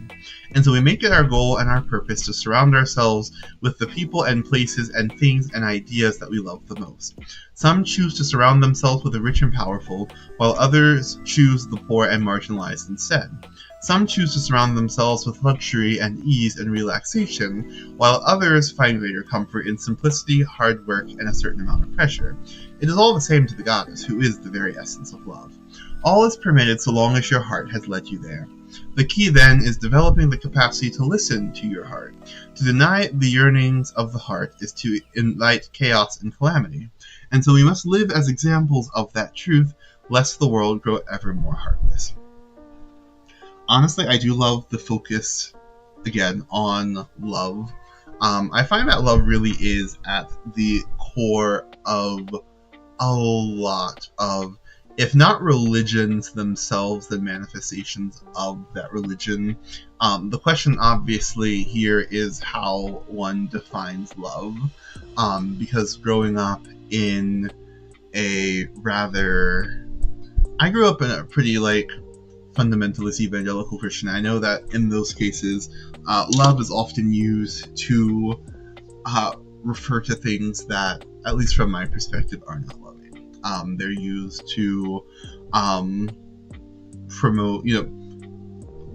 And so we make it our goal and our purpose to surround ourselves with the people and places and things and ideas that we love the most. Some choose to surround themselves with the rich and powerful, while others choose the poor and marginalized instead. Some choose to surround themselves with luxury and ease and relaxation, while others find greater comfort in simplicity, hard work, and a certain amount of pressure. It is all the same to the goddess, who is the very essence of love. All is permitted so long as your heart has led you there. The key then is developing the capacity to listen to your heart. To deny the yearnings of the heart is to invite chaos and calamity. And so we must live as examples of that truth, lest the world grow ever more heartless. Honestly, I do love the focus, again, on love. I find that love really is at the core of a lot of, if not religions themselves, then manifestations of that religion. The question obviously here is how one defines love, because growing up in a rather... I grew up in a pretty, like, fundamentalist evangelical Christian. I know that in those cases, love is often used to refer to things that, at least from my perspective, are not loving. They're used to promote,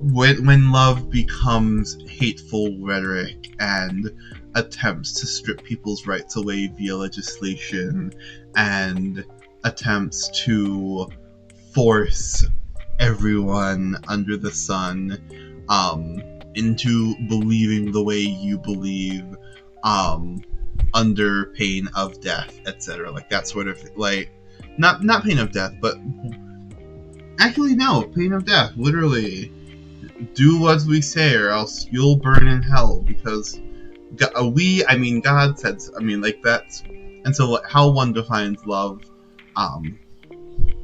when love becomes hateful rhetoric and attempts to strip people's rights away via legislation and attempts to force everyone under the sun into believing the way you believe, under pain of death, etc. Like that sort of, like, not pain of death, but actually no, pain of death, literally. Do what we say or else you'll burn in hell, because God said so. Like, that's, and so how one defines love,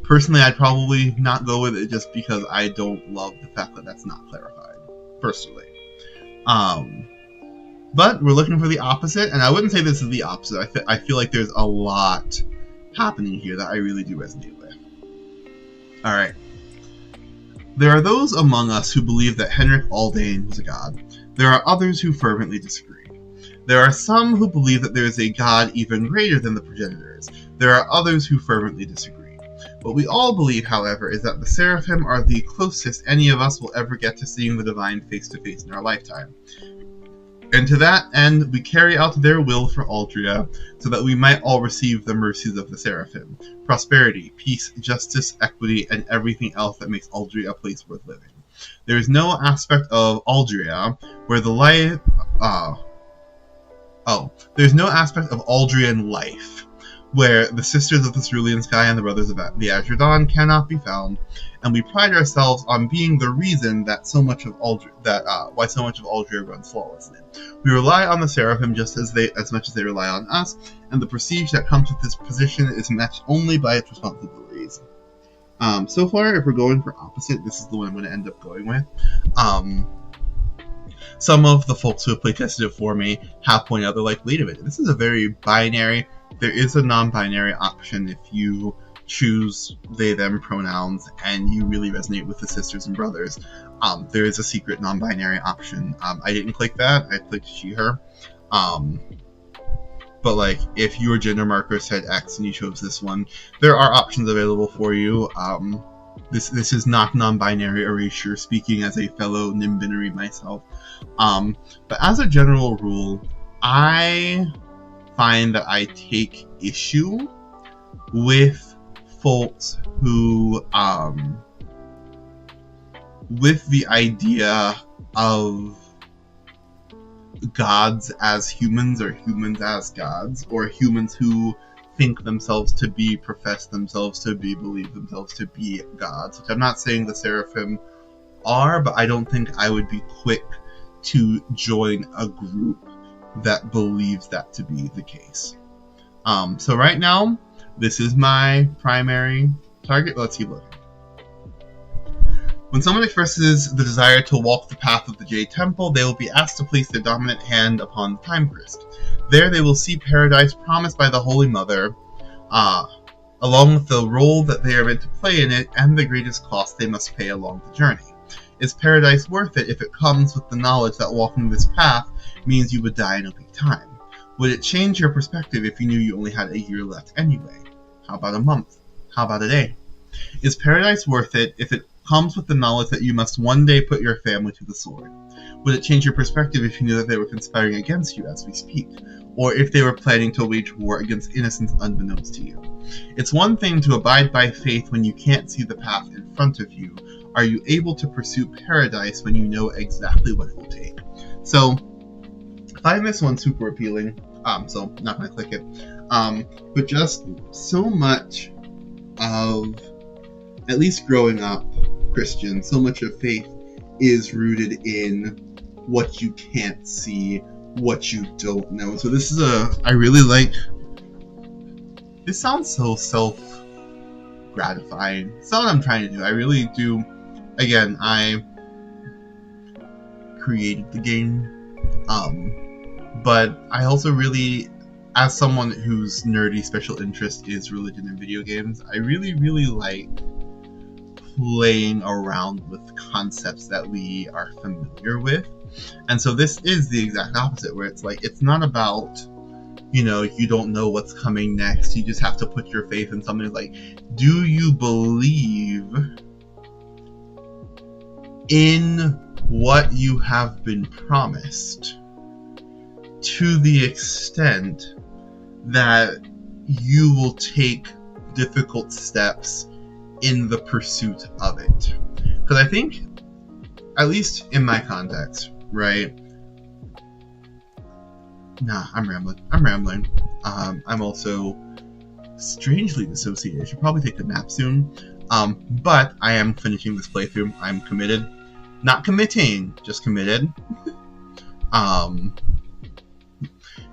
personally, I'd probably not go with it just because I don't love the fact that that's not clarified, personally. But we're looking for the opposite, and I wouldn't say this is the opposite. I feel like there's a lot happening here that I really do resonate with. Alright. There are those among us who believe that Henrik Aldane was a god. There are others who fervently disagree. There are some who believe that there is a god even greater than the progenitors. There are others who fervently disagree. What we all believe, however, is that the seraphim are the closest any of us will ever get to seeing the divine face to face in our lifetime. And to that end, we carry out their will for Aldria, so that we might all receive the mercies of the Seraphim, prosperity, peace, justice, equity, and everything else that makes Aldria a place worth living. There is no aspect of Aldria where the life... there's no aspect of Aldrian life where the sisters of the cerulean sky and the brothers of the azure dawn cannot be found, and we pride ourselves on being the reason that why so much of Aldria runs flawlessly. We rely on the Seraphim just as much as they rely on us, and the prestige that comes with this position is matched only by its responsibilities. So far, if we're going for opposite, this is the one I'm going to end up going with. Some of the folks who have playtested it for me have pointed out, they're like, wait a minute, this is a very binary. There is a non-binary option if you choose they, them pronouns and you really resonate with the sisters and brothers. There is a secret non-binary option. I didn't click that. I clicked she, her. But like, if your gender marker said X and you chose this one, there are options available for you. This is not non-binary erasure, speaking as a fellow non-binary myself. But as a general rule, I find that I take issue with folks who, with the idea of gods as humans or humans as gods, or humans who think themselves to be, profess themselves to be, believe themselves to be gods, which I'm not saying the Seraphim are, but I don't think I would be quick to join a group that believes that to be the case. So right now, this is my primary target. Let's keep looking. When someone expresses the desire to walk the path of the Jade Temple, they will be asked to place their dominant hand upon the Time Crest. There they will see paradise promised by the Holy Mother, along with the role that they are meant to play in it and the greatest cost they must pay along the journey. Is paradise worth it if it comes with the knowledge that walking this path means you would die in a week time? Would it change your perspective if you knew you only had a year left anyway? How about a month? How about a day? Is paradise worth it if it comes with the knowledge that you must one day put your family to the sword? Would it change your perspective if you knew that they were conspiring against you as we speak? Or if they were planning to wage war against innocents unbeknownst to you? It's one thing to abide by faith when you can't see the path in front of you. Are you able to pursue paradise when you know exactly what it will take? So, I find this one super appealing, so I'm not going to click it. But just so much of, at least growing up Christian, so much of faith is rooted in what you can't see, what you don't know. So this is I really like, this sounds so self-gratifying. It's not what I'm trying to do. I really do. Again, I created the game, but I also really, as someone whose nerdy special interest is religion and video games, I really, really like playing around with concepts that we are familiar with. And so this is the exact opposite, where it's like, it's not about, you don't know what's coming next, you just have to put your faith in something. Like, do you believe in what you have been promised to the extent that you will take difficult steps in the pursuit of it? Because I think, at least in my context, right? Nah, I'm rambling. I'm also strangely dissociated. I should probably take a nap soon. But I am finishing this playthrough. I'm committed. Not committing, just committed.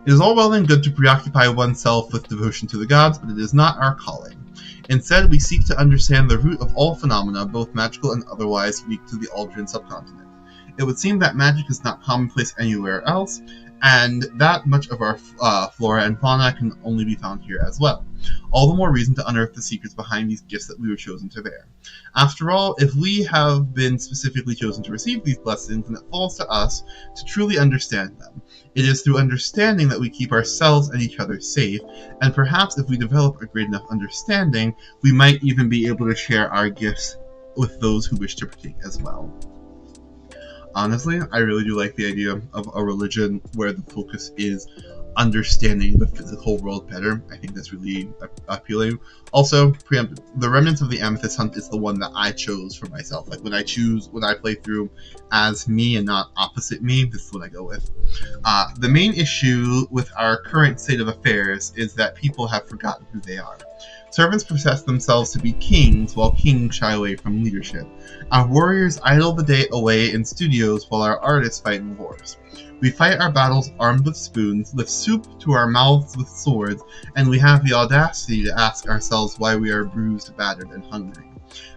It is all well and good to preoccupy oneself with devotion to the gods, but it is not our calling. Instead, we seek to understand the root of all phenomena, both magical and otherwise, unique to the Aldrian subcontinent. It would seem that magic is not commonplace anywhere else, and that much of our flora and fauna can only be found here as well. All the more reason to unearth the secrets behind these gifts that we were chosen to bear. After all, if we have been specifically chosen to receive these blessings, then it falls to us to truly understand them. It is through understanding that we keep ourselves and each other safe, and perhaps if we develop a great enough understanding, we might even be able to share our gifts with those who wish to partake as well. Honestly, I really do like the idea of a religion where the focus is understanding the physical world better. I think that's really appealing. Also, the Remnants of the Amethyst Hunt is the one that I chose for myself. Like when I play through as me and not opposite me, this is what I go with. The main issue with our current state of affairs is that people have forgotten who they are. Servants profess themselves to be kings, while kings shy away from leadership. Our warriors idle the day away in studios while our artists fight in wars. We fight our battles armed with spoons, lift soup to our mouths with swords, and we have the audacity to ask ourselves why we are bruised, battered, and hungry.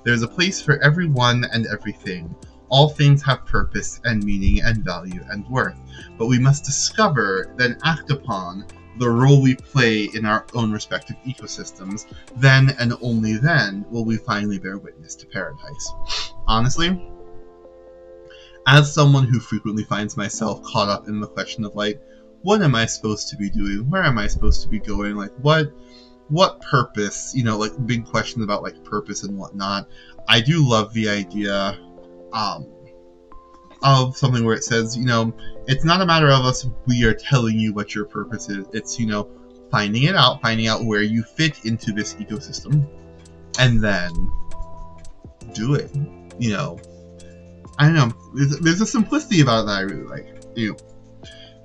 There is a place for everyone and everything. All things have purpose and meaning and value and worth, but we must discover, then act upon, the role we play in our own respective ecosystems. Then and only then will we finally bear witness to paradise. Honestly, as someone who frequently finds myself caught up in the question of like, what am I supposed to be doing? Where am I supposed to be going? Like what purpose? You know, like big questions about like purpose and whatnot. I do love the idea of something where it says, you know, it's not a matter of us, we are telling you what your purpose is. It's, you know, finding out where you fit into this ecosystem, and then do it. You know, I don't know. There's a simplicity about it that I really like. You know,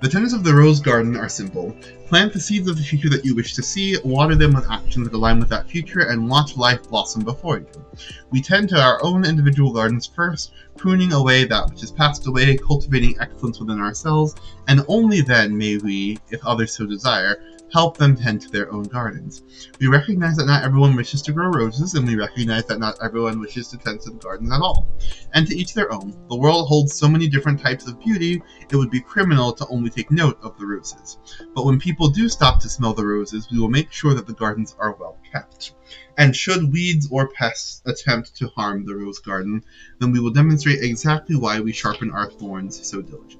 the tenets of the rose garden are simple. Plant the seeds of the future that you wish to see, water them with actions that align with that future, and watch life blossom before you. We tend to our own individual gardens first, pruning away that which has passed away, cultivating excellence within ourselves, and only then may we, if others so desire, help them tend to their own gardens. We recognize that not everyone wishes to grow roses, and we recognize that not everyone wishes to tend to the gardens at all. And to each their own. The world holds so many different types of beauty, it would be criminal to only take note of the roses. But when people do stop to smell the roses, we will make sure that the gardens are well kept. And should weeds or pests attempt to harm the rose garden, then we will demonstrate exactly why we sharpen our thorns so diligently.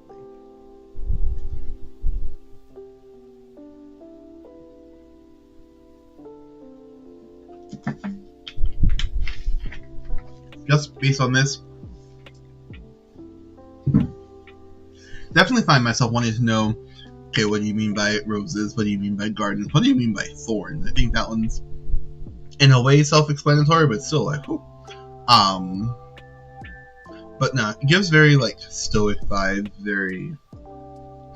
Just based on this, definitely find myself wanting to know, okay, what do you mean by roses? What do you mean by gardens? What do you mean by thorns? I think that one's, in a way, self-explanatory, but still like, whew. But no, it gives very, like, stoic vibes, very,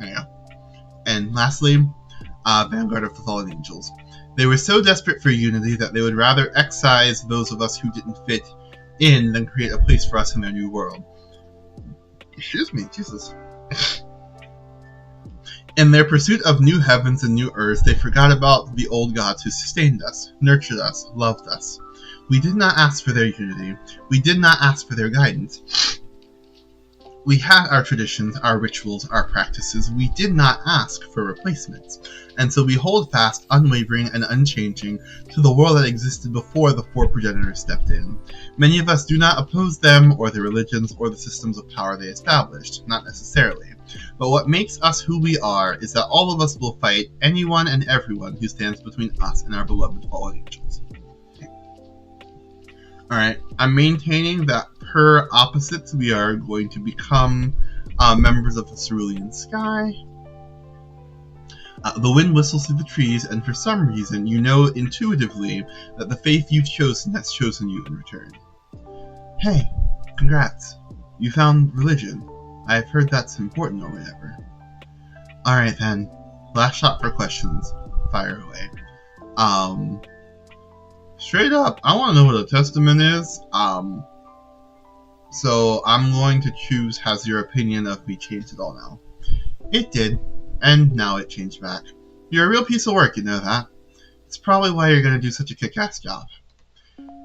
I don't know. And lastly, Vanguard of the Fallen Angels. They were so desperate for unity that they would rather excise those of us who didn't fit in than create a place for us in their new world. Excuse me, Jesus. In their pursuit of new heavens and new earths, they forgot about the old gods who sustained us, nurtured us, loved us. We did not ask for their unity. We did not ask for their guidance. We had our traditions, our rituals, our practices. We did not ask for replacements. And so we hold fast, unwavering, and unchanging to the world that existed before the four progenitors stepped in. Many of us do not oppose them, or their religions, or the systems of power they established. Not necessarily. But what makes us who we are is that all of us will fight anyone and everyone who stands between us and our beloved fallen angels. Alright, I'm maintaining that per opposites we are going to become members of the cerulean sky. The wind whistles through the trees, and for some reason you know intuitively that the faith you've chosen has chosen you in return. Hey, congrats. You found religion. I've heard that's important or whatever. Alright then, last shot for questions. Fire away. Straight up, I want to know what a testament is. So I'm going to choose has your opinion of me changed at all now. It did, and now it changed back. You're a real piece of work, you know that. It's probably why you're going to do such a kick-ass job.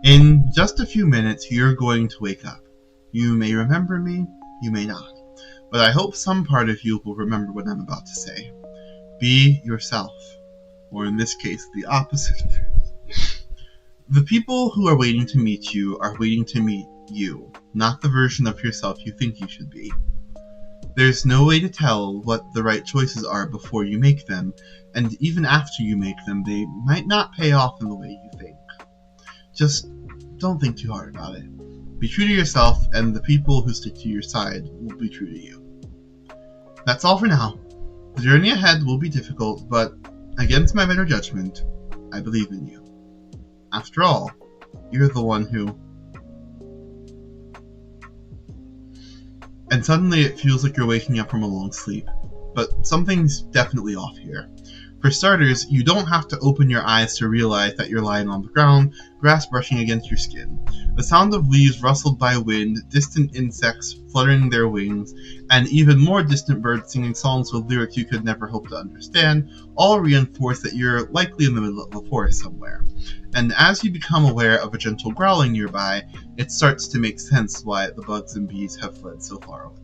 In just a few minutes, you're going to wake up. You may remember me, you may not. But I hope some part of you will remember what I'm about to say. Be yourself. Or in this case, the opposite. The people who are waiting to meet you are waiting to meet you, not the version of yourself you think you should be. There's no way to tell what the right choices are before you make them, and even after you make them, they might not pay off in the way you think. Just don't think too hard about it. Be true to yourself, and the people who stick to your side will be true to you. That's all for now. The journey ahead will be difficult, but against my better judgment, I believe in you. After all, you're the one who... And suddenly it feels like you're waking up from a long sleep. But something's definitely off here. For starters, you don't have to open your eyes to realize that you're lying on the ground, grass brushing against your skin. The sound of leaves rustled by wind, distant insects fluttering their wings, and even more distant birds singing songs with lyrics you could never hope to understand, all reinforce that you're likely in the middle of a forest somewhere. And as you become aware of a gentle growling nearby, it starts to make sense why the bugs and bees have fled so far away.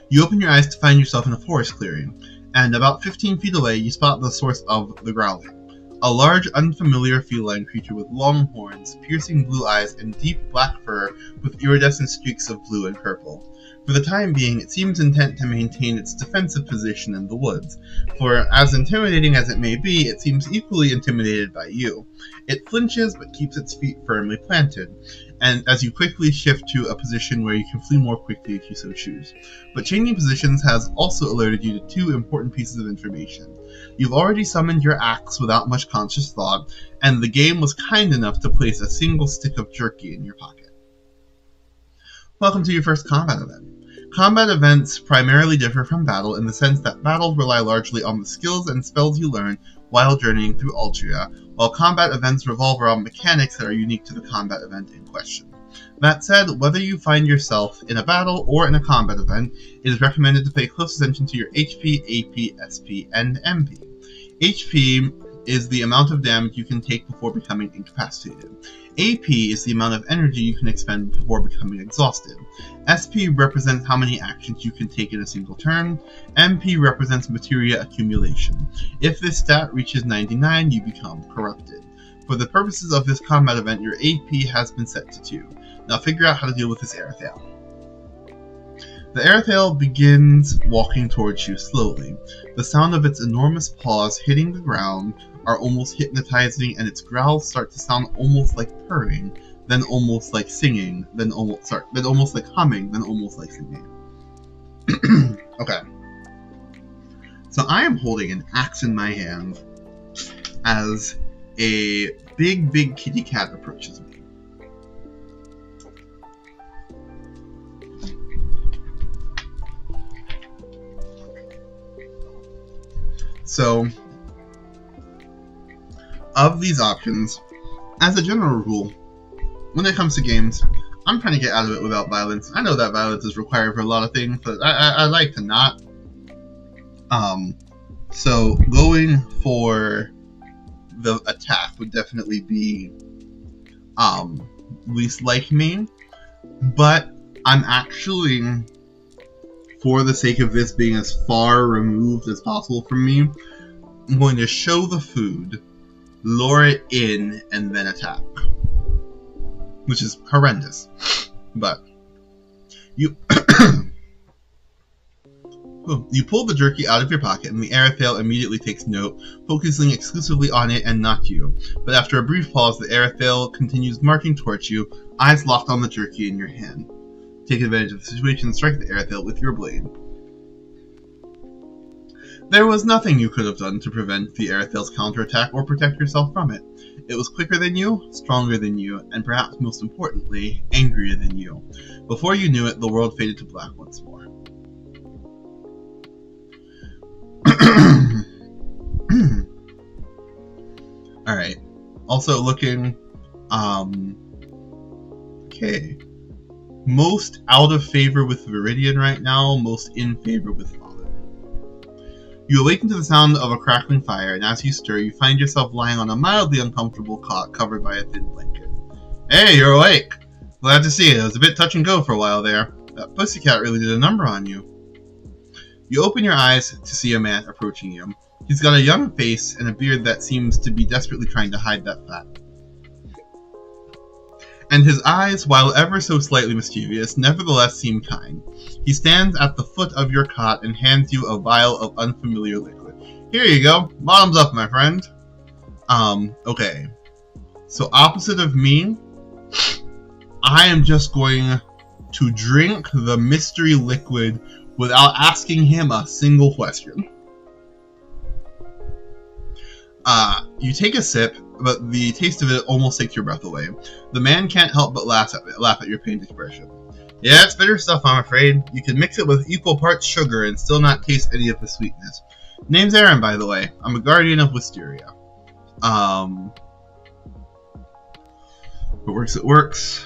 You open your eyes to find yourself in a forest clearing, and about 15 feet away you spot the source of the growling. A large, unfamiliar feline creature with long horns, piercing blue eyes, and deep black fur with iridescent streaks of blue and purple. For the time being, it seems intent to maintain its defensive position in the woods, for as intimidating as it may be, it seems equally intimidated by you. It flinches but keeps its feet firmly planted, and as you quickly shift to a position where you can flee more quickly if you so choose. But changing positions has also alerted you to two important pieces of information. You've already summoned your axe without much conscious thought, and the game was kind enough to place a single stick of jerky in your pocket. Welcome to your first combat event. Combat events primarily differ from battle in the sense that battles rely largely on the skills and spells you learn while journeying through Aldria, while combat events revolve around mechanics that are unique to the combat event in question. That said, whether you find yourself in a battle or in a combat event, it is recommended to pay close attention to your HP, AP, SP, and MP. HP is the amount of damage you can take before becoming incapacitated. AP is the amount of energy you can expend before becoming exhausted. SP represents how many actions you can take in a single turn. MP represents materia accumulation. If this stat reaches 99, you become corrupted. For the purposes of this combat event, your AP has been set to 2. Now figure out how to deal with this arysn0w. The arysn0w begins walking towards you slowly. The sound of its enormous paws hitting the ground are almost hypnotizing, and its growls start to sound almost like purring, then almost like singing, then almost like humming, then almost like singing. Okay. So I am holding an axe in my hand as a big kitty cat approaches me. So, of these options, as a general rule, when it comes to games, I'm trying to get out of it without violence. I know that violence is required for a lot of things, but I like to not. So going for the attack would definitely be least like me, but I'm actually, for the sake of this being as far removed as possible from me, I'm going to show the food, lure it in, and then attack. Which is horrendous. But you you pull the jerky out of your pocket, and the arysn0w immediately takes note, focusing exclusively on it and not you. But after a brief pause, the arysn0w continues marching towards you, eyes locked on the jerky in your hand. Take advantage of the situation and strike the arysn0w with your blade. There was nothing you could have done to prevent the arysn0w's counterattack or protect yourself from it. It was quicker than you, stronger than you, and perhaps most importantly, angrier than you. Before you knew it, the world faded to black once more. Alright. Also looking, okay. Most out of favor with Viridian right now, most in favor with Olive. You awaken to the sound of a crackling fire, and as you stir, you find yourself lying on a mildly uncomfortable cot covered by a thin blanket. Hey, you're awake! Glad to see it. It was a bit touch and go for a while there. That pussycat really did a number on you. You open your eyes to see a man approaching you. He's got a young face and a beard that seems to be desperately trying to hide that fat. And his eyes, while ever so slightly mischievous, nevertheless seem kind. He stands at the foot of your cot and hands you a vial of unfamiliar liquid. Here you go. Bottoms up, my friend. Okay. So opposite of me, I am just going to drink the mystery liquid without asking him a single question. You take a sip, but the taste of it almost takes your breath away. The man can't help but laugh at your pained expression. Yeah, it's bitter stuff, I'm afraid. You can mix it with equal parts sugar and still not taste any of the sweetness. Name's Aaron, by the way. I'm a guardian of Wisteria. If it works, it works.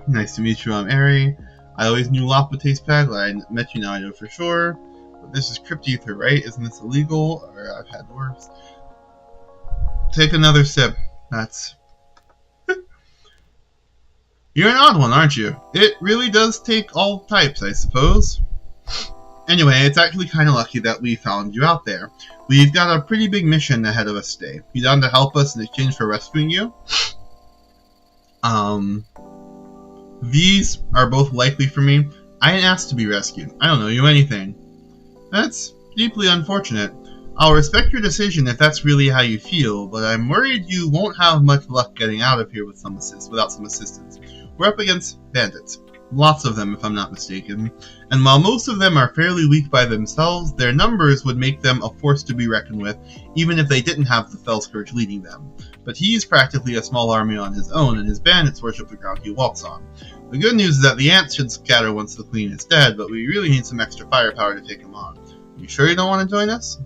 Nice to meet you, I'm Ari. I always knew Lop would taste bad, but I met you now, I know for sure. But this is Crypt Ether, right? Isn't this illegal? Or I've had worse. Take another sip. That's... You're an odd one, aren't you? It really does take all types, I suppose. Anyway, it's actually kind of lucky that we found you out there. We've got a pretty big mission ahead of us today. You down to help us in exchange for rescuing you? These are both likely for me. I didn't ask to be rescued. I don't know you anything. That's deeply unfortunate. I'll respect your decision if that's really how you feel, but I'm worried you won't have much luck getting out of here without some assistance. We're up against bandits. Lots of them, if I'm not mistaken. And while most of them are fairly weak by themselves, their numbers would make them a force to be reckoned with, even if they didn't have the Fellscourge leading them. But he's practically a small army on his own, and his bandits worship the ground he walks on. The good news is that the ants should scatter once the Queen is dead, but we really need some extra firepower to take him on. You sure you don't want to join us?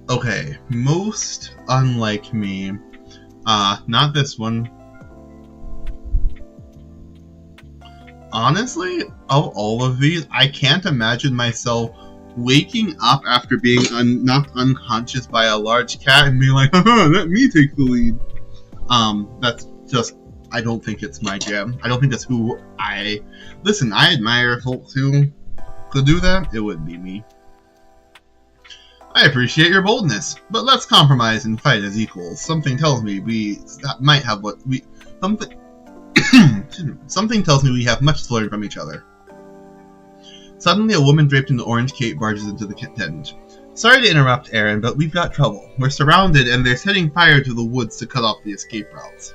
Okay, most unlike me. Not this one. Honestly, of all of these, I can't imagine myself waking up after being knocked unconscious by a large cat and being like, haha, let me take the lead. That's just, I don't think it's my jam. I don't think that's who listen, I admire folks who could do that. It wouldn't be me. I appreciate your boldness, but let's compromise and fight as equals. Something tells me we might have something tells me we have much to learn from each other. Suddenly, a woman draped in an orange cape barges into the tent. Sorry to interrupt, Aaron, but we've got trouble. We're surrounded, and they're setting fire to the woods to cut off the escape routes.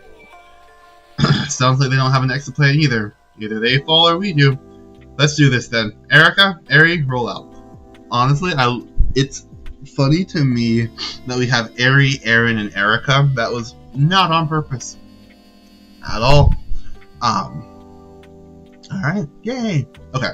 Sounds like they don't have an exit plan either. Either they fall or we do. Let's do this then. Erica, Ari, roll out. Honestly, it's funny to me that we have Ari, Aaron, and Erica. That was not on purpose. At all. Alright, yay! Okay.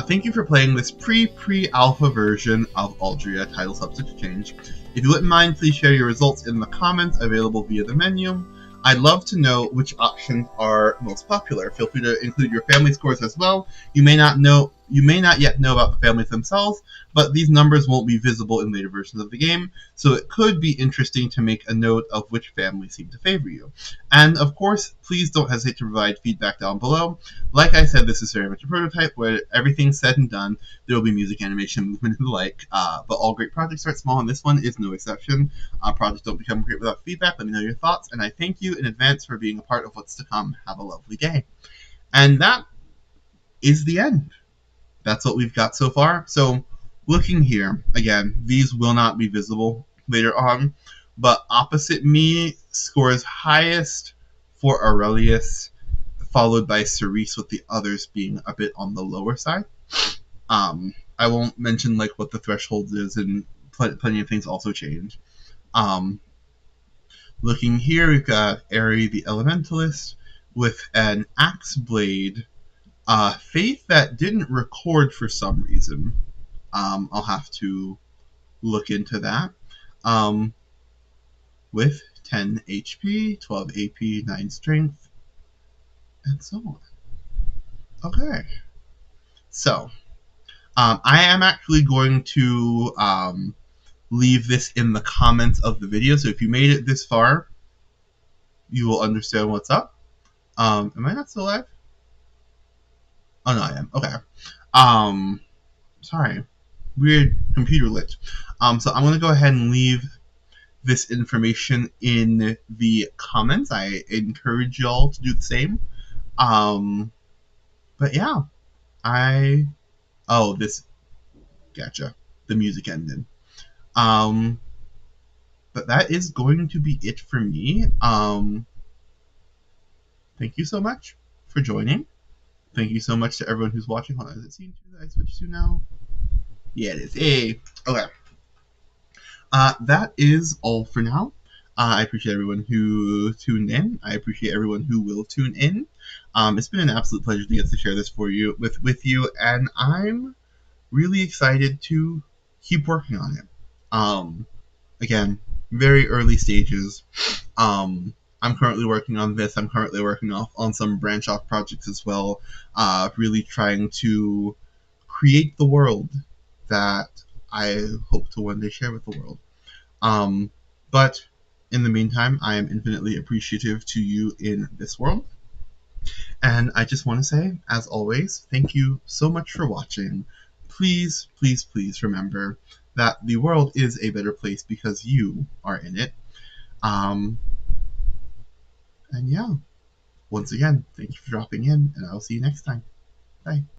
Thank you for playing this pre-alpha version of Aldria, title subject to change. If you wouldn't mind, please share your results in the comments available via the menu. I'd love to know which options are most popular. Feel free to include your family scores as well. You may not yet know about the families themselves, but these numbers won't be visible in later versions of the game, so it could be interesting to make a note of which families seem to favor you. And of course, please don't hesitate to provide feedback down below. Like I said, this is very much a prototype where everything's said and done. There will be music, animation, movement, and the like, but all great projects start small, and this one is no exception. Projects don't become great without feedback. Let me know your thoughts, and I thank you in advance for being a part of what's to come. Have a lovely day. And that is the end. That's what we've got so far. So, looking here, again, these will not be visible later on, but opposite me scores highest for Aurelius, followed by Cerise, with the others being a bit on the lower side. I won't mention like what the threshold is, and plenty of things also change. Looking here, we've got Ari the Elementalist with an axe blade. Faith that didn't record for some reason. I'll have to look into that. With 10 HP, 12 AP, 9 Strength, and so on. Okay. So, I am actually going to leave this in the comments of the video, so if you made it this far, you will understand what's up. Am I not still alive? Oh, no, I am. Okay. Sorry. Weird computer glitch. So I'm going to go ahead and leave this information in the comments. I encourage y'all to do the same. But yeah. Gotcha. The music ended. But But that is going to be it for me. Thank you so much for joining. Thank you so much to everyone who's watching. Hold on, is it scene 2 that I switched to now? Yeah, it is. Hey. Okay. That is all for now. I appreciate everyone who tuned in. I appreciate everyone who will tune in. It's been an absolute pleasure to get to share this for you with you, and I'm really excited to keep working on it. Again, very early stages. I'm currently working on this. I'm currently working on some branch off projects as well. Really trying to create the world that I hope to one day share with the world. But in the meantime, I am infinitely appreciative to you in this world. And I just want to say, as always, thank you so much for watching. Please, please, please remember that the world is a better place because you are in it. Um, and yeah, once again, thank you for dropping in, and I'll see you next time. Bye.